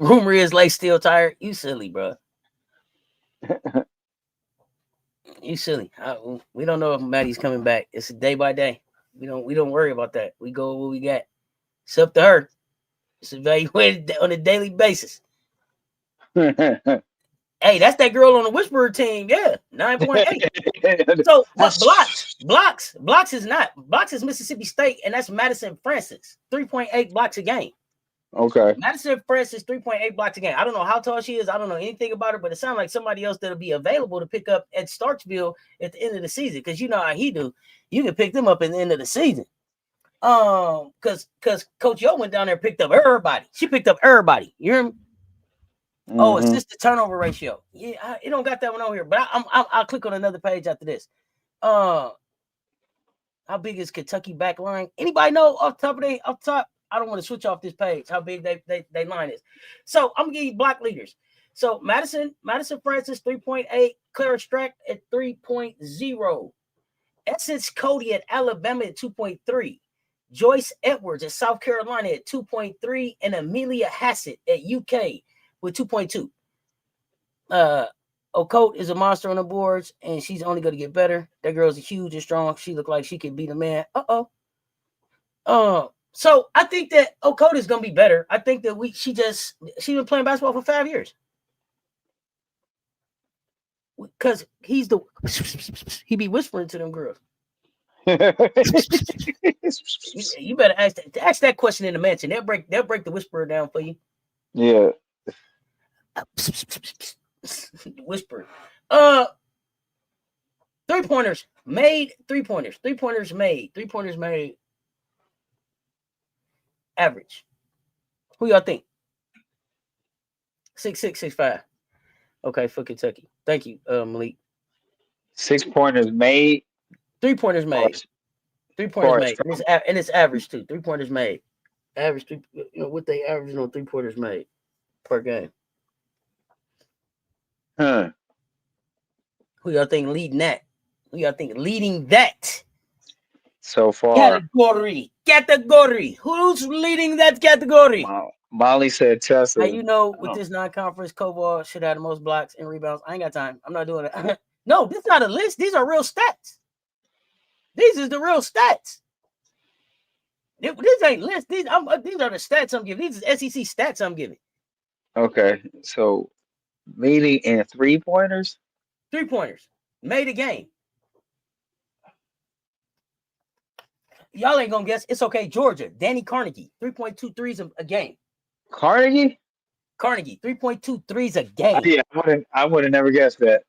Rumor is Lake still tired. You silly, bro. You silly. We don't know if Maddie's coming back. It's a day by day. We don't worry about that. We go with what we got. It's up to her. It's evaluated on a daily basis. Hey, that's that girl on the Whisperer team. Yeah, 9.8. So, but blocks is not. Blocks is Mississippi State, and that's Madison Francis. 3.8 blocks a game. Okay. Madison Francis, 3.8 blocks a game. I don't know how tall she is. I don't know anything about her, but it sounds like somebody else that'll be available to pick up at Starksville at the end of the season. Because you know how he do. You can pick them up at the end of the season. Because Coach Yo went down there and picked up everybody. She picked up everybody. You hear me? Mm-hmm. Oh, assist to turnover ratio. Yeah, it don't got that one on here, but I'll click on another page after this. How big is Kentucky back line? Anybody know off top? I don't want to switch off this page. How big they line is. So I'm gonna give you block leaders. So Madison Francis 3.8, Clara Strack at 3.0, Essence Cody at Alabama at 2.3. Joyce Edwards at South Carolina at 2.3, and Amelia Hassett at UK with 2.2. Ocote is a monster on the boards, and she's only going to get better. That girl's huge and strong. She looked like she could beat a man. So I think that Ocote is going to be better. I think that she's been playing basketball for 5 years. Because he be whispering to them girls. You better ask that question in the mansion. They'll break the whisperer down for you. Yeah. Whisper. 3-pointers made. 3-pointers made. Average. Who y'all think? 6'6", 6'5". Okay, for Kentucky. Thank you, Malik. 6-pointers made. 3-pointers made. 3-pointers made, and it's average too. 3-pointers made, average 3. What they average on 3-pointers made per game. Huh. Who y'all think leading that? Who y'all think leading that? So far, category. Who's leading that category? Molly said Tessa. Now with this non-conference, Koval should have the most blocks and rebounds. I ain't got time. I'm not doing it. No, this is not a list. These are real stats. These is the real stats. This ain't list. These are the stats I'm giving. These is SEC stats I'm giving. Okay, so leading in 3-pointers. 3-pointers made a game. Y'all ain't gonna guess. It's okay. Georgia, Danny Carnegie, 3.2 threes a game. Carnegie, 3.2 threes a game. Yeah, I would have never guessed that.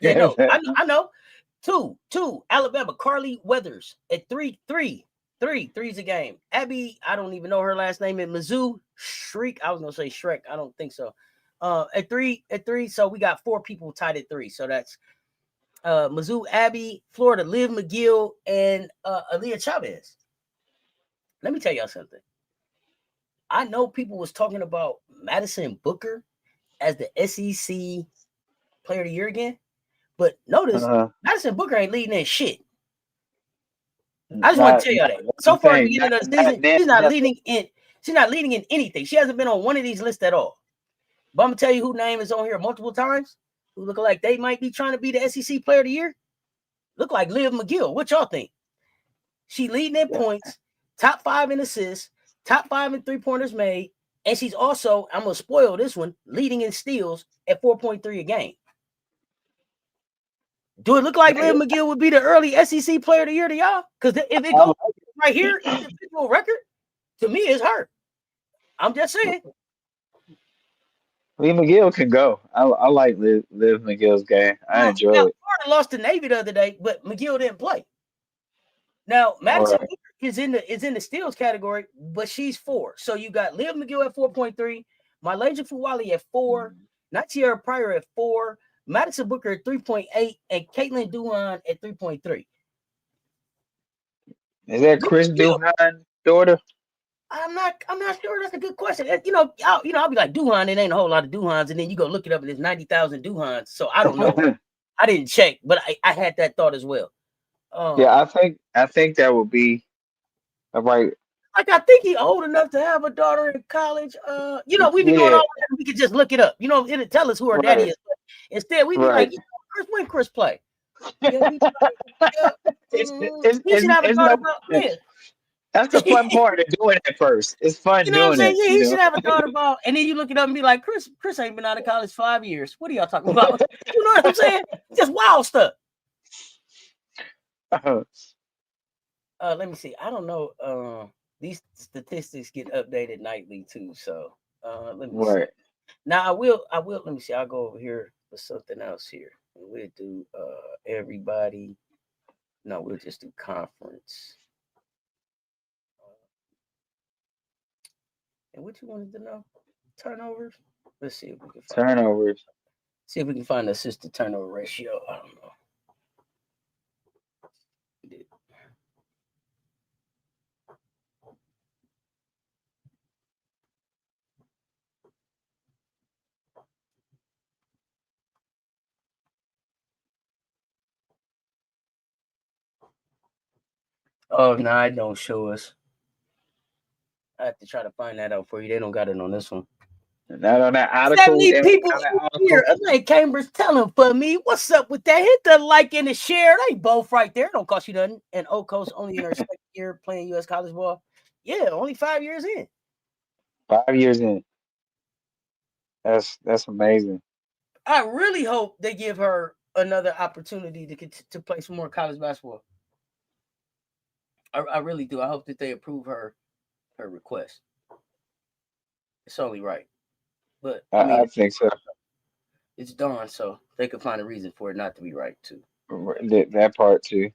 Yeah, no, I know. Two. Alabama, Carly Weathers at 3 threes a game. Abby, I don't even know her last name. At Mizzou, Shriek. I was gonna say Shrek. I don't think so. At three. So we got 4 people tied at 3. So that's Mizzou, Abby, Florida, Liv McGill, and Aaliyah Chavez. Let me tell y'all something. I know people was talking about Madison Booker as the SEC Player of the Year again, but notice Madison Booker ain't leading that shit. I just want to tell y'all that. So far, at the beginning of the season, she's not leading in. She's not leading in anything. She hasn't been on one of these lists at all. But I'm gonna tell you who name is on here multiple times. Who look like they might be trying to be the SEC Player of the Year. Look like Liv McGill. What y'all think? She leading in points, top 5 in assists, top 5 in 3-pointers made, and she's also, I'm gonna spoil this one, leading in steals at 4.3 a game. Do it look like Liv McGill would be the early SEC Player of the Year to y'all? Because if it goes right here, individual record, to me, it's her. I'm just saying. Lee McGill can go. I like Liv McGill's game. I enjoy it. Florida lost to Navy the other day, but McGill didn't play. Now Madison Booker is in the steals category, but she's 4. So you got Liv McGill at 4.3, Mylaja Fuwali at 4, Natiera Pryor at 4, Madison Booker at 3.8, and Caitlin Duhan at 3.3. Is that Chris Duhan's daughter? I'm not sure. That's a good question. I'll be like Duhan. It ain't a whole lot of Duhans, and then you go look it up, and there's 90,000 Duhans. So I don't know. I didn't check, but I had that thought as well. Yeah, I think that would be right. Like I think he's old enough to have a daughter in college. We be doing all that. We could just look it up. It'll tell us who her daddy is. But instead, we be like, Chris, when Chris play? Yeah, he should have a daughter. That's the fun part of doing it first. It's fun doing what I'm saying? it. Yeah, he should have a daughter about, and then you look it up and be like, Chris ain't been out of college 5 years. What are y'all talking about? You know what I'm saying? Just wild stuff. Let me see. I don't know. These statistics get updated nightly too. So let me see. Now I will. Let me see. I'll go over here for something else here. And we'll do everybody. No, we'll just do conference. And what you wanted to know? Turnovers? Let's see if we can find turnovers. See if we can find the assist to turnover ratio. I don't know. Oh no, it don't show us. I have to try to find that out for you. They don't got it on this one. Not on that article. 70 people here. Like Cambridge, tell them for me. What's up with that? Hit the like and the share. They both right there. Don't cost you nothing. And Oko's only in her second year playing U.S. college ball. Yeah, only 5 years in. 5 years in. That's amazing. I really hope they give her another opportunity to play some more college basketball. I really do. I hope that they approve her request. It's only right. But I think so. It's dawn, so they could find a reason for it not to be right too. That part too.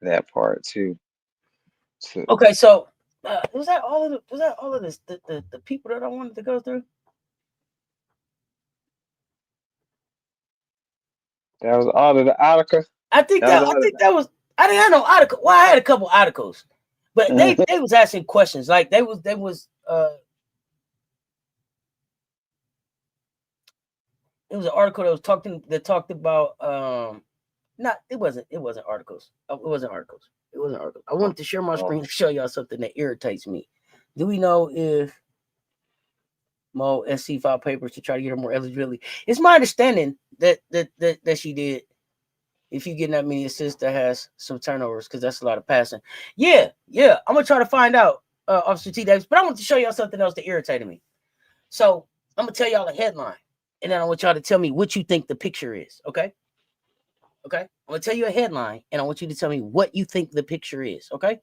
that part too. Okay, so was that all of this the people that I wanted to go through? That was all of the article. I think that was I didn't have no article. Well, I had a couple articles, but they was asking questions. Like they was it was an article that talked about it wasn't articles. It wasn't articles. I wanted to share my screen to show y'all something that irritates me. Do we know if Mo SC filed papers to try to get her more eligibility? It's my understanding that she did. If you get that many assists, that has some turnovers because that's a lot of passing. Yeah. I'm gonna try to find out, Officer T Davis. But I want to show y'all something else that irritated me. So I'm gonna tell y'all a headline, and then I want y'all to tell me what you think the picture is. Okay. I'm gonna tell you a headline, and I want you to tell me what you think the picture is. Okay.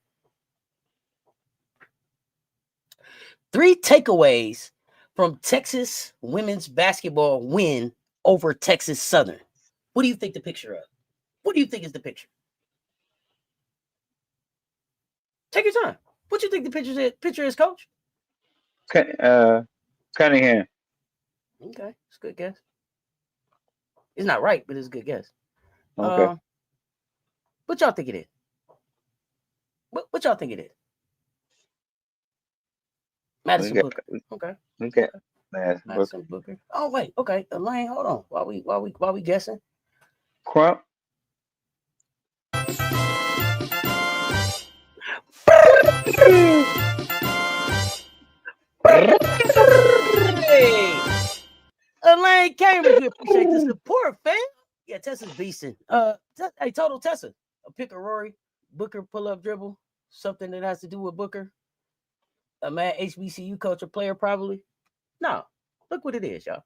3 takeaways from Texas women's basketball win over Texas Southern. What do you think the picture of? What do you think is the picture? Take your time. What do you think the picture is, Coach? Cunningham. Okay, it's a good guess. It's not right, but it's a good guess. Okay. What y'all think it is? What y'all think it is? Madison Booker. Okay. Madison Booker. Oh wait. Okay. Elaine, hold on. While we guessing. Crump. Elaine Cambridge, we appreciate the support, fam. Yeah, Tessa's beasting. Hey, total Tessa. A pick of Rory, Booker pull up dribble, something that has to do with Booker. A mad HBCU culture player, probably. No, look what it is, y'all.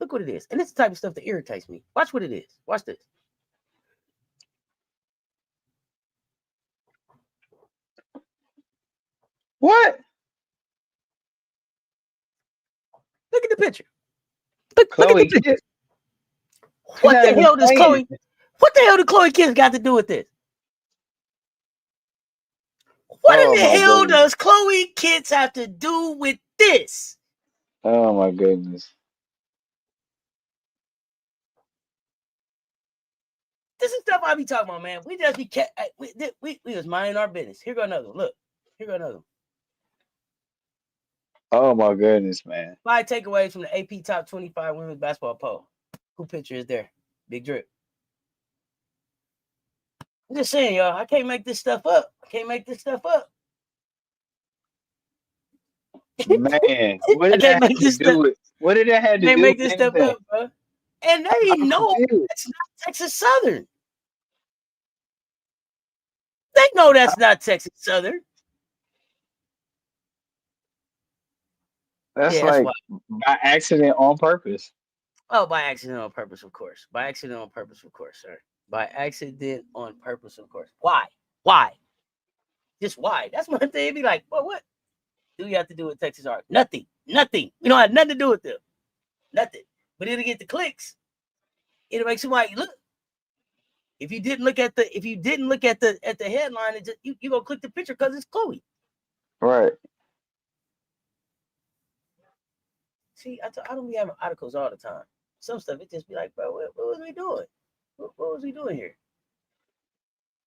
Look what it is. And it's the type of stuff that irritates me. Watch what it is. Watch this. What? Look at the picture. Look at the picture. What the hell does Chloe? What the hell did Chloe Kids got to do with this? What in the hell does Chloe Kids have to do with this? Oh my goodness. This is stuff I be talking about, man. We just be we was minding our business. Here go another one. Look. Here go another one. Oh my goodness, man. 5 takeaways from the AP Top 25 Women's Basketball Poll. Who picture is there? Big Drip. I'm just saying, y'all. I can't make this stuff up. Man, what did that have to do with? What did that have to do make this stuff up, bro? And they know that's not Texas Southern. They know that's not Texas Southern. That's like by accident on purpose. Oh, by accident on purpose, of course. By accident on purpose, of course, sir. By accident on purpose, of course. Why? Just why? That's my thing. It'd be like, well, what do you have to do with Texas art? Nothing. We don't have nothing to do with them. Nothing. But it'll get the clicks. It'll make somebody look. If you didn't look at the headline, it just you gonna click the picture because it's Chloe. Right. See, I don't be having articles all the time. Some stuff it just be like, bro, what was we doing? What was we doing here?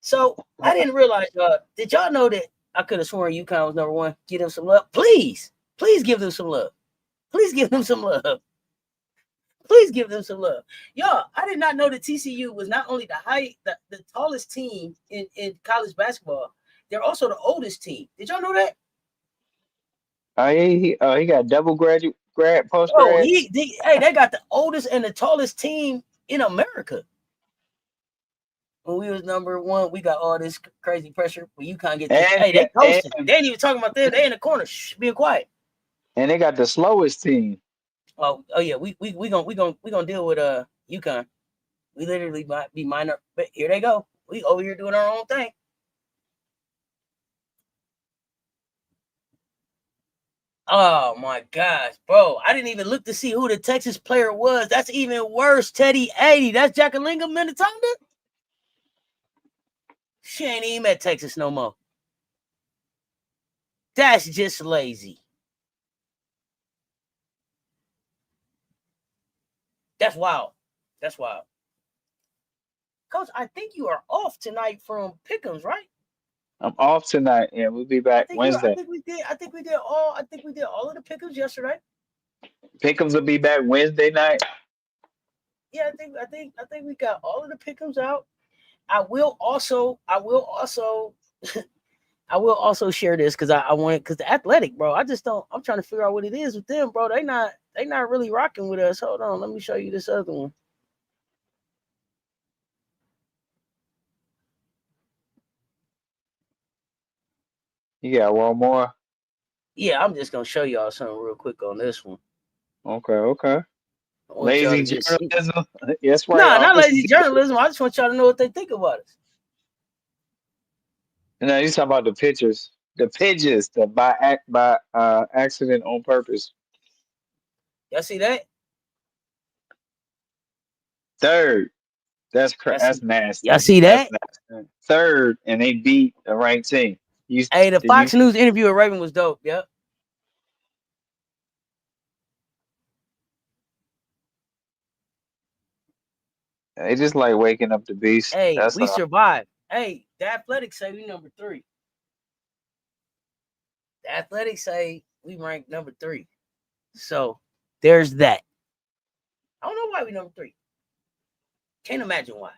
So I didn't realize. Did y'all know that I could have sworn UConn was number 1? Give them some love, please. Please give them some love. Please give them some love. Y'all, I did not know that TCU was not only the tallest team in college basketball, they're also the oldest team. Did y'all know that? He got double grad post grad. Oh, they got the oldest and the tallest team in America. When we was number 1, we got all this crazy pressure. But you can't get this. They coasting. They ain't even talking about them. They in the corner, being quiet. And they got the slowest team. Oh yeah, we gonna deal with UConn. We literally might be minor, but here they go. We over here doing our own thing. Oh my gosh, bro! I didn't even look to see who the Texas player was. That's even worse. Teddy 80. That's Jackalinga Minnetonka. She ain't even at Texas no more. That's just lazy. That's wild. That's wild. Coach, I think you are off tonight from Pick'ems, right? I'm off tonight, and we'll be back Wednesday. I think we did all of the Pick'ems yesterday. Pick'ems will be back Wednesday night. Yeah, I think we got all of the Pick'ems out. I will also share this because I want it because the Athletic, bro. I'm trying to figure out what it is with them, bro. They not really rocking with us. Hold on, let me show you this other one. You got one more? Yeah, I'm just gonna show y'all something real quick on this one. Okay. Lazy journalism. Yes, right. Nah, not lazy journalism. I just want y'all to know what they think about us. No, you talking about the pictures, the pigeons, the by accident on purpose. Y'all see that? Third, that's nasty. Y'all see that? Third, and they beat the ranked team. Hey, the Fox News interview with Raven was dope. Yep. They just like waking up the beast. Hey, we survived. Hey, the Athletics say we number 3. The Athletics say we ranked number 3. So there's that. I don't know why we number 3. Can't imagine why.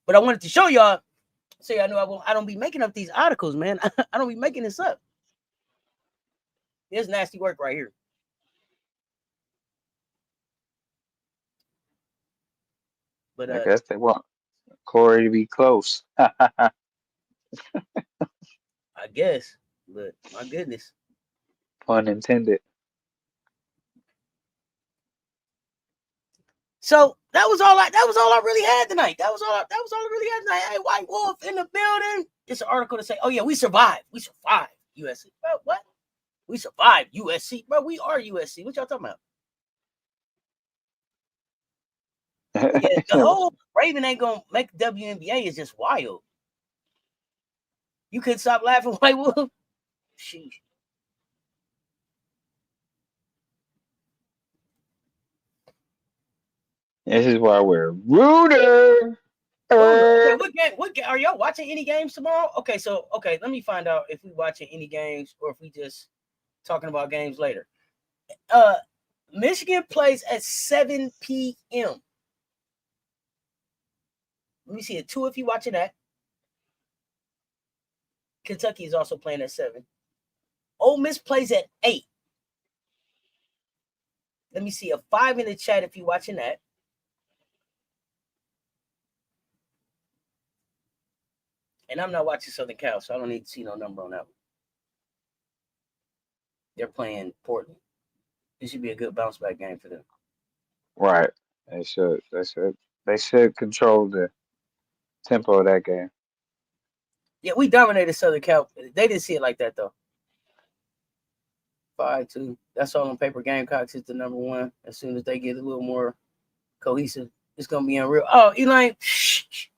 But I wanted to show y'all so y'all know I don't be making up these articles, man. I don't be making this up. There's nasty work right here. But I guess they want Corey to be close. I guess, but my goodness. Pun intended. So that was all I really had tonight. That was all I really had tonight. Hey, White Wolf in the building. It's an article to say, oh yeah, we survived. We survived USC. Bro, what? We survived USC. Bro, we are USC. What y'all talking about? Yeah, the whole Raven ain't gonna make WNBA is just wild. You couldn't stop laughing, White Wolf. Sheesh. This is why we're Rooter. Okay, what game are y'all watching any games tomorrow? Okay, let me find out if we watching any games or if we just talking about games later. Michigan plays at 7 p.m. Let me see it. 2 if you watching that. Kentucky is also playing at 7. Ole Miss plays at 8. Let me see a 5 in the chat if you watching that. And I'm not watching Southern Cal, so I don't need to see no number on that one. They're playing Portland. This should be a good bounce back game for them. Right. They should control the tempo of that game. Yeah, we dominated Southern Cal. They didn't see it like that though. 5-2. That's all on paper. Gamecocks is the number 1. As soon as they get a little more cohesive, it's gonna be unreal. Oh, Elaine, it's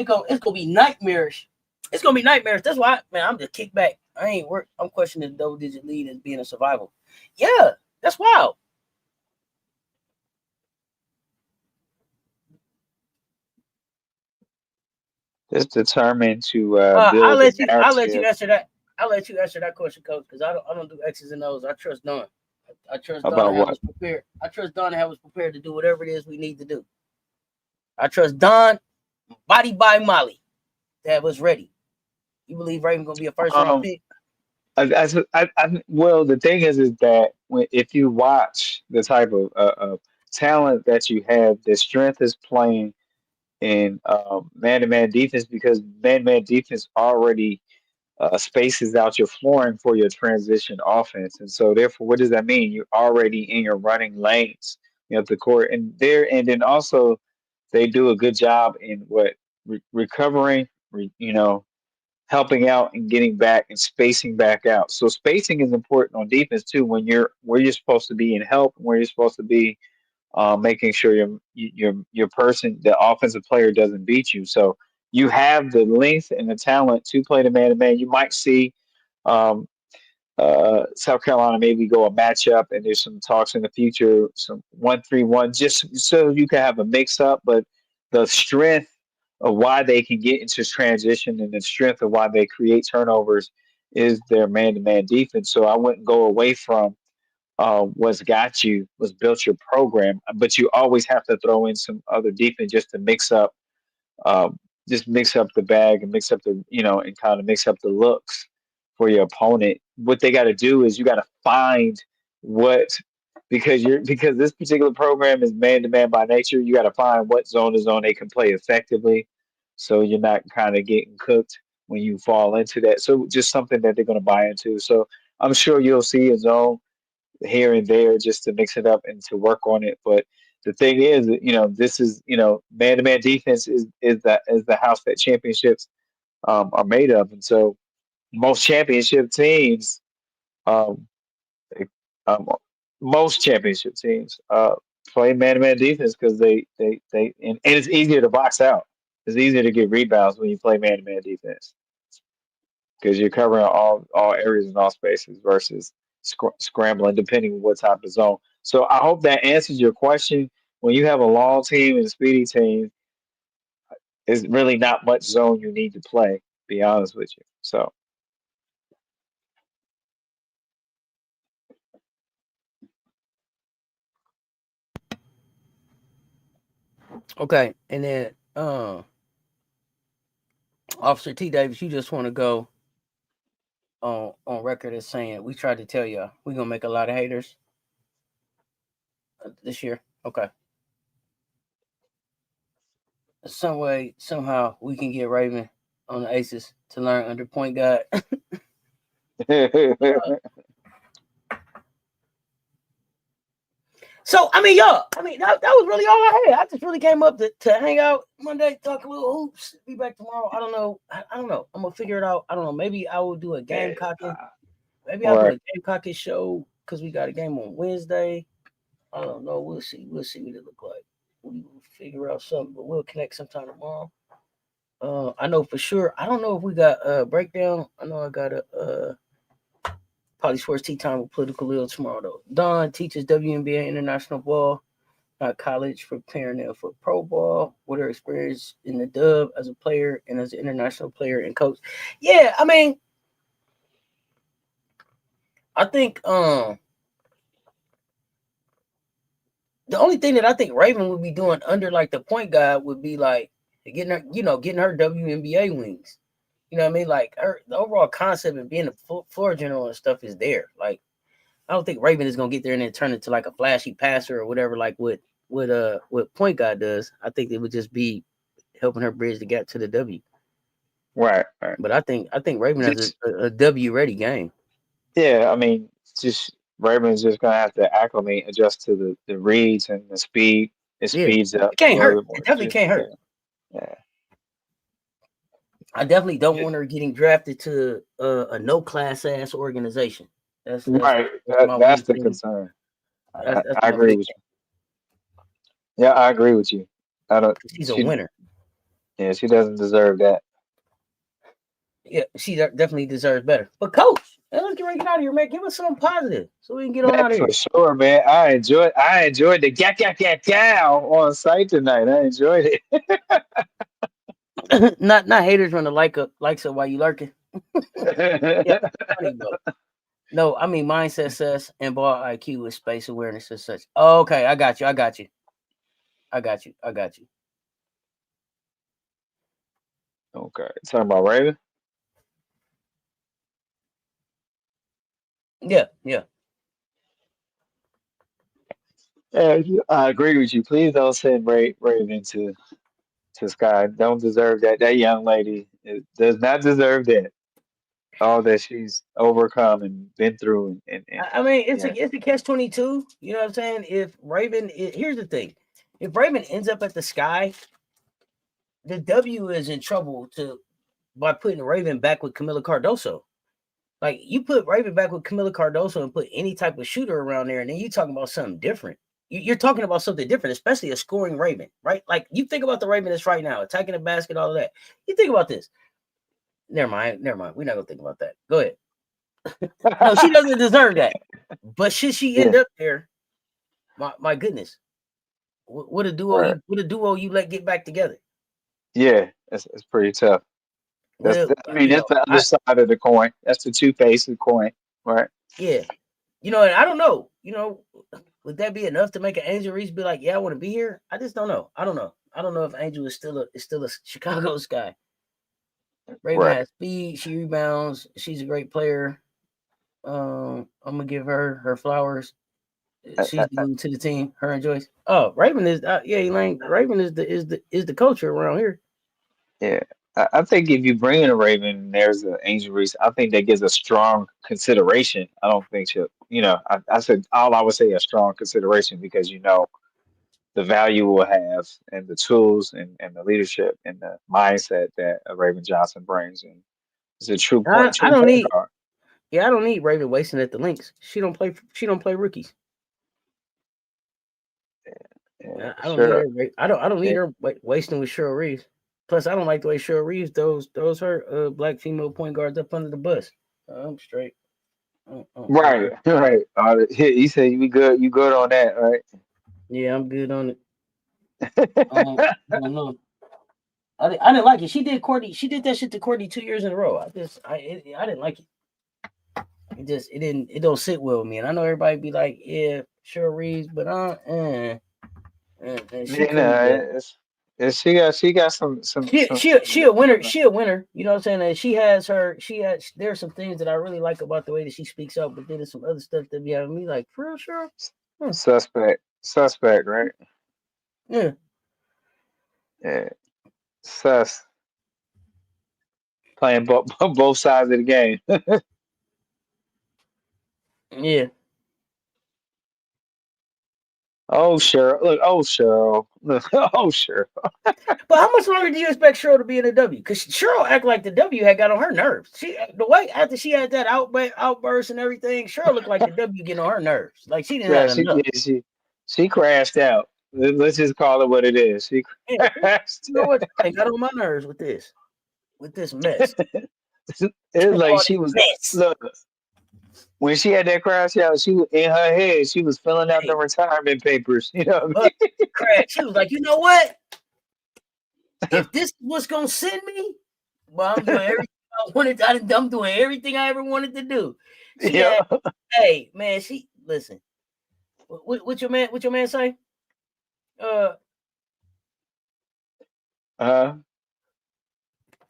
gonna be nightmarish. It's gonna be nightmarish. That's why, man, I'm just kicked back. I'm questioning the double-digit lead as being a survival. Yeah, that's wild. Just determined to build. I'll let you answer that. I'll let you answer that question, Coach, because I don't do X's and O's. I trust Don. I trust Don to have us prepared. I trust Don to have us prepared to do whatever it is we need to do. I trust Don, body by Molly, to have us ready. You believe Raven gonna be a first round pick? Well, the thing is that if you watch the type of talent that you have, the strength is playing in man-to-man defense because man-to-man defense already spaces out your flooring for your transition offense, and so therefore, what does that mean? You're already in your running lanes, the court, and then also they do a good job in recovering, helping out and getting back and spacing back out. So spacing is important on defense too when you're where you're supposed to be in help and where you're supposed to be making sure your person, the offensive player, doesn't beat you. So you have the length and the talent to play the man to man. You might see um, South Carolina maybe go a matchup, and there's some talks in the future, some 1-3-1, just so you can have a mix up. But the strength of why they can get into transition and the strength of why they create turnovers is their man to man defense. So I wouldn't go away from what's got you, what's built your program, but you always have to throw in some other defense just to um, mix up the bag and mix up the, and kind of mix up the looks for your opponent. What they got to do is you got to find what, because this particular program is man to man by nature. You got to find what zone to zone they can play effectively, so you're not kind of getting cooked when you fall into that. So just something that they're going to buy into. So I'm sure you'll see a zone here and there just to mix it up and to work on it. But the thing is, this is, man to man defense is the house that championships are made of. And so most championship teams, um, they- um, most championship teams play man to man defense because and it's easier to box out. It's easier to get rebounds when you play man to man defense because you're covering all areas and all spaces versus scrambling depending on what type of zone. So I hope that answers your question. When you have a long team and a speedy team, there's really not much zone you need to play. Be honest with you. So Okay, and then Officer T. Davis, you just want to go on record as saying we tried to tell y'all we're gonna make a lot of haters this year. Okay, some way somehow we can get Raven on the Aces to learn under point guard. So I mean, y'all, that was really all I had. I just really came up to hang out Monday, talk a little hoops, be back tomorrow. I don't know. I don't know. I'm gonna figure it out. I don't know. Maybe I will do a game cocking. Maybe I'll do a right. game cocking show because we got a game on Wednesday. I don't know. We'll see. We'll see what it look like. We will figure out something, but we'll connect sometime tomorrow. I know for sure. I don't know if we got a breakdown. I know I got a Poly Sports Tea Time with Political Ill tomorrow though. Don teaches WNBA international ball, not college, preparing them for pro ball. What her experience in the dub as a player and as an international player and coach. Yeah, I mean, I think the only thing that I think Raven would be doing under like the point guard would be like getting her WNBA wings. You know what I mean? Like the overall concept of being a floor general and stuff is there. Like I don't think Raven is gonna get there and then turn into like a flashy passer or whatever, like what point guard does. I think it would just be helping her bridge the gap to the W. Right. Right. But I think Raven has Just a W ready game. yeah. I mean, just Raymond's just gonna have to acclimate, adjust to the reads and the speed. It Yeah, speeds up it can't a little hurt. bit more. It definitely Just can't yeah. hurt. Yeah. I definitely don't want her getting drafted to a no class ass organization. That's Right. my That's one the thing. concern. That's I my agree big with you. Yeah, I agree with you. I don't. thing. She's a She. winner. Yeah, she doesn't deserve that. Yeah, she definitely deserves better. But coach, let's get out of here, man. Give us something positive so we can get on Man, out of for here. sure, man. I enjoyed the yak on site tonight. I enjoyed not haters run the likes of while you lurking. Yeah, funny though. No, I mean mindset, Cess, and ball IQ with space awareness and such. Oh, okay, I got you. Okay. Talking about Raven? Yeah, yeah. Yeah, I agree with you. Please don't send Raven to Sky. Don't deserve that. That young lady does not deserve that. All that she's overcome and been through, and I mean, yeah, it's a catch-22. You know what I'm saying? If Raven, here's the thing: if Raven ends up at the Sky, the W is in trouble by putting Raven back with Camila Cardoso. Like you put Raven back with Camila Cardoso and put any type of shooter around there, and then you talking about something different. you're talking about something different, especially a scoring Raven, right? Like you think about the Raven that's right now, attacking the basket, all of that. You think about this. Never mind. We're not gonna think about that. Go ahead. No, she doesn't deserve that. But should she end up there? My goodness, what a duo! Right. What a duo you let get back together. Yeah, it's pretty tough. That's Well, I mean, that's the other side of the coin. That's the two faces of the coin, right? Yeah, and I don't know. Would that be enough to make an Angel Reese be like, "Yeah, I want to be here"? I just don't know. I don't know. I don't know if Angel is still a Chicago Sky. Raven Right. has speed. She rebounds. She's a great player. I'm gonna give her flowers. She's new to the team. Her and Joyce. Oh, Raven is Elaine. Raven is the culture around here. Yeah. I think if you bring in a Raven, there's an Angel Reese. I think that gives a strong consideration. I don't think she'll, I said all I would say a strong consideration because the value we'll have and the tools and the leadership and the mindset that a Raven Johnson brings, and it's a true point, I true don't point need. guard. Yeah, I don't need Raven wasting at the links. She don't play. She don't play rookies. Yeah, I don't need sure. her. I don't need Yeah. her wasting with Cheryl Reeves. Plus, I don't like the way Cheryl Reeves throws her black female point guards up under the bus. I'm straight. Right, right. He said you good. You good on that, right? Yeah, I'm good on it. I don't know. I didn't like it. She did Courtney. She did that shit to Courtney 2 years in a row. I didn't like it. It don't sit well with me. And I know everybody be like, yeah, Cheryl Reeves, but she couldn't do that. She got She a winner. She a winner. You know what I'm saying? And there's some things that I really like about the way that she speaks up, but then there's some other stuff that be having me like, for real, sure. suspect, right? Yeah. Yeah, sus playing both sides of the game. Yeah. Oh Cheryl, look, oh Cheryl, look, oh Cheryl. But how much longer do you expect Cheryl to be in the W? Because Cheryl act like the W had got on her nerves. The way after she had that outburst and everything, Cheryl looked like the W getting on her nerves. Like she didn't Yeah, have enough. she crashed out. Let's just call it what it is. She Yeah, crashed. you know what? I got on my nerves with this mess. It's like Call she it was mess. look when she had that crash out. She was in her head. She was filling out the retirement papers. You know what I mean? Crash. She was like, you know what? If this was gonna send me, well, I'm doing everything I wanted. I'm doing everything I ever wanted to do. She Yeah. had, hey man, listen. What your man say?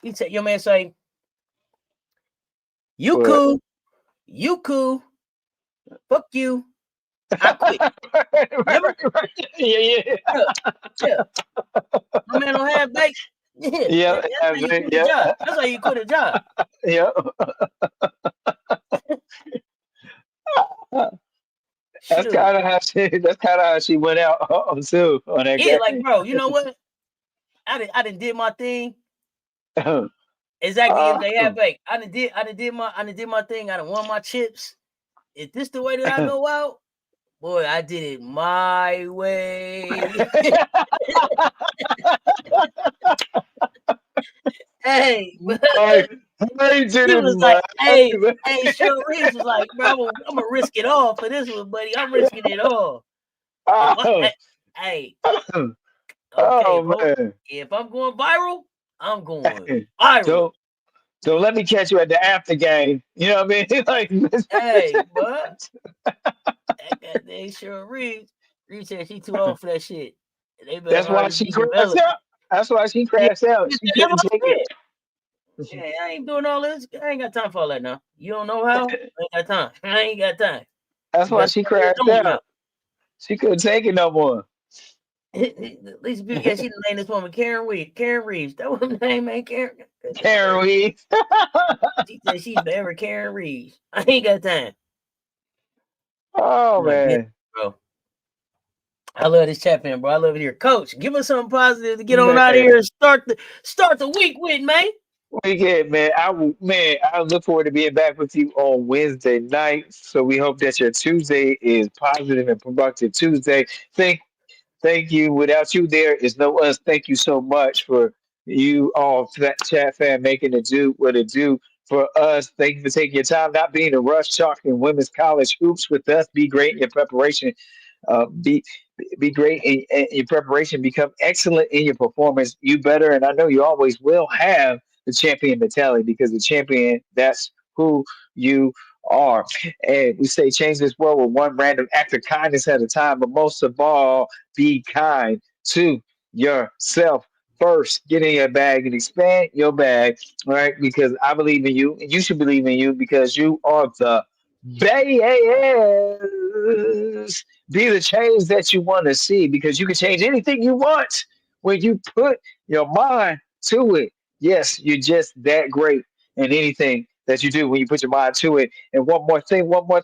He said your man say, you What? cool, fuck you, I quit. Remember? Right. Yeah. Yeah. My man don't have bake. Yeah, Yeah. that's how you quit a job. That's how you quit a job. Yeah. That's kind of how she went out too on that Yeah, game. like bro, you know what? I didn't did my thing. Exactly if they had bake. I done did my thing. I done won my chips. Is this the way that I go out? Boy, I did it my way. Hey, I did he it was like, my hey, way. Cheryl Reeves was like, bro, I'm gonna risk it all for this one, buddy. I'm risking it all. Oh, Hey, oh okay, man. if I'm going viral, I'm going viral. So let me catch you at the after game. You know what I mean? Like, Hey, but that goddamn Cheryl Reeves, said she too old for that shit. They better that's why already she be crashed developed. out. That's why she Yeah, crashed out. She that's couldn't what take I it. said. Yeah, I ain't doing all this. I ain't got time for all that now. You don't know how? I ain't got time. I ain't got time. That's You why got she somebody crashed doing now. out. She couldn't take it no more. At least she named this woman Karen Reeves. Karen Reeves. That was her name, man. Karen Weed. She said she's forever Karen Reeves. I ain't got time. Oh man. Bro. I love this chat, man, bro. I love it here. Coach, give us something positive to get on out of Man. here and start the week with, man. We get, man. I look forward to being back with you on Wednesday night. So we hope that your Tuesday is positive and productive Tuesday. Thank Thank you. Without you, there is no us. Thank you so much for you all, chat fan, making it do what it do for us. Thank you for taking your time, not being a rush, talking women's college hoops with us. Be great in your preparation. Be great in your preparation. Become excellent in your performance. You better, and I know you always will have the champion mentality because the champion, that's who you are. And we say change this world with one random act of kindness at a time, but most of all, be kind to yourself first. Get in your bag and expand your bag, right? Because I believe in you, and you should believe in you because you are the best. Be the change that you want to see because you can change anything you want when you put your mind to it. Yes, you're just that great in anything that you do when you put your mind to it. And one more thing, or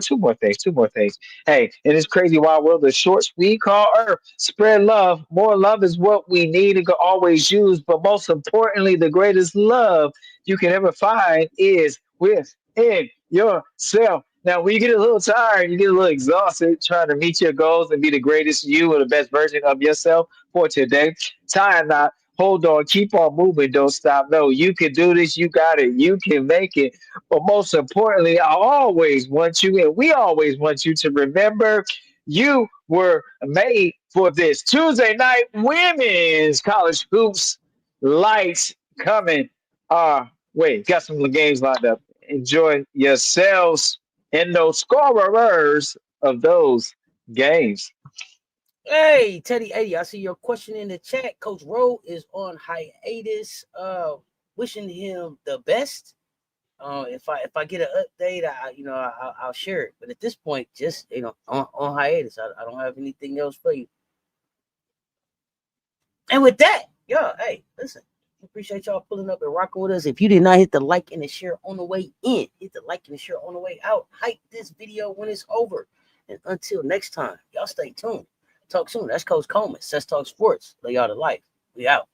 two more things. Hey, in this crazy wild world of shorts we call Earth, spread love. More love is what we need and can always use. But most importantly, the greatest love you can ever find is within yourself. Now, when you get a little tired, you get a little exhausted trying to meet your goals and be the greatest you or the best version of yourself for today, tie a knot. Hold on, keep on moving, don't stop. No, you can do this, you got it, you can make it. But most importantly, I always want you, and we always want you to remember you were made for this. Tuesday night, women's college hoops lights coming our way. Got some games lined up. Enjoy yourselves and those scorers of those games. Hey, Teddy 80, I see your question in the chat. Coach Rowe is on hiatus. Wishing him the best. If I get an update, I'll share it. But at this point, just on hiatus. I don't have anything else for you. And with that, hey, listen. Appreciate y'all pulling up and rocking with us. If you did not hit the like and the share on the way in, hit the like and the share on the way out. Hype this video when it's over. And until next time, y'all stay tuned. Talk soon. That's Coach Coleman. Cess Talk Sports. Lay y'all to life. We out.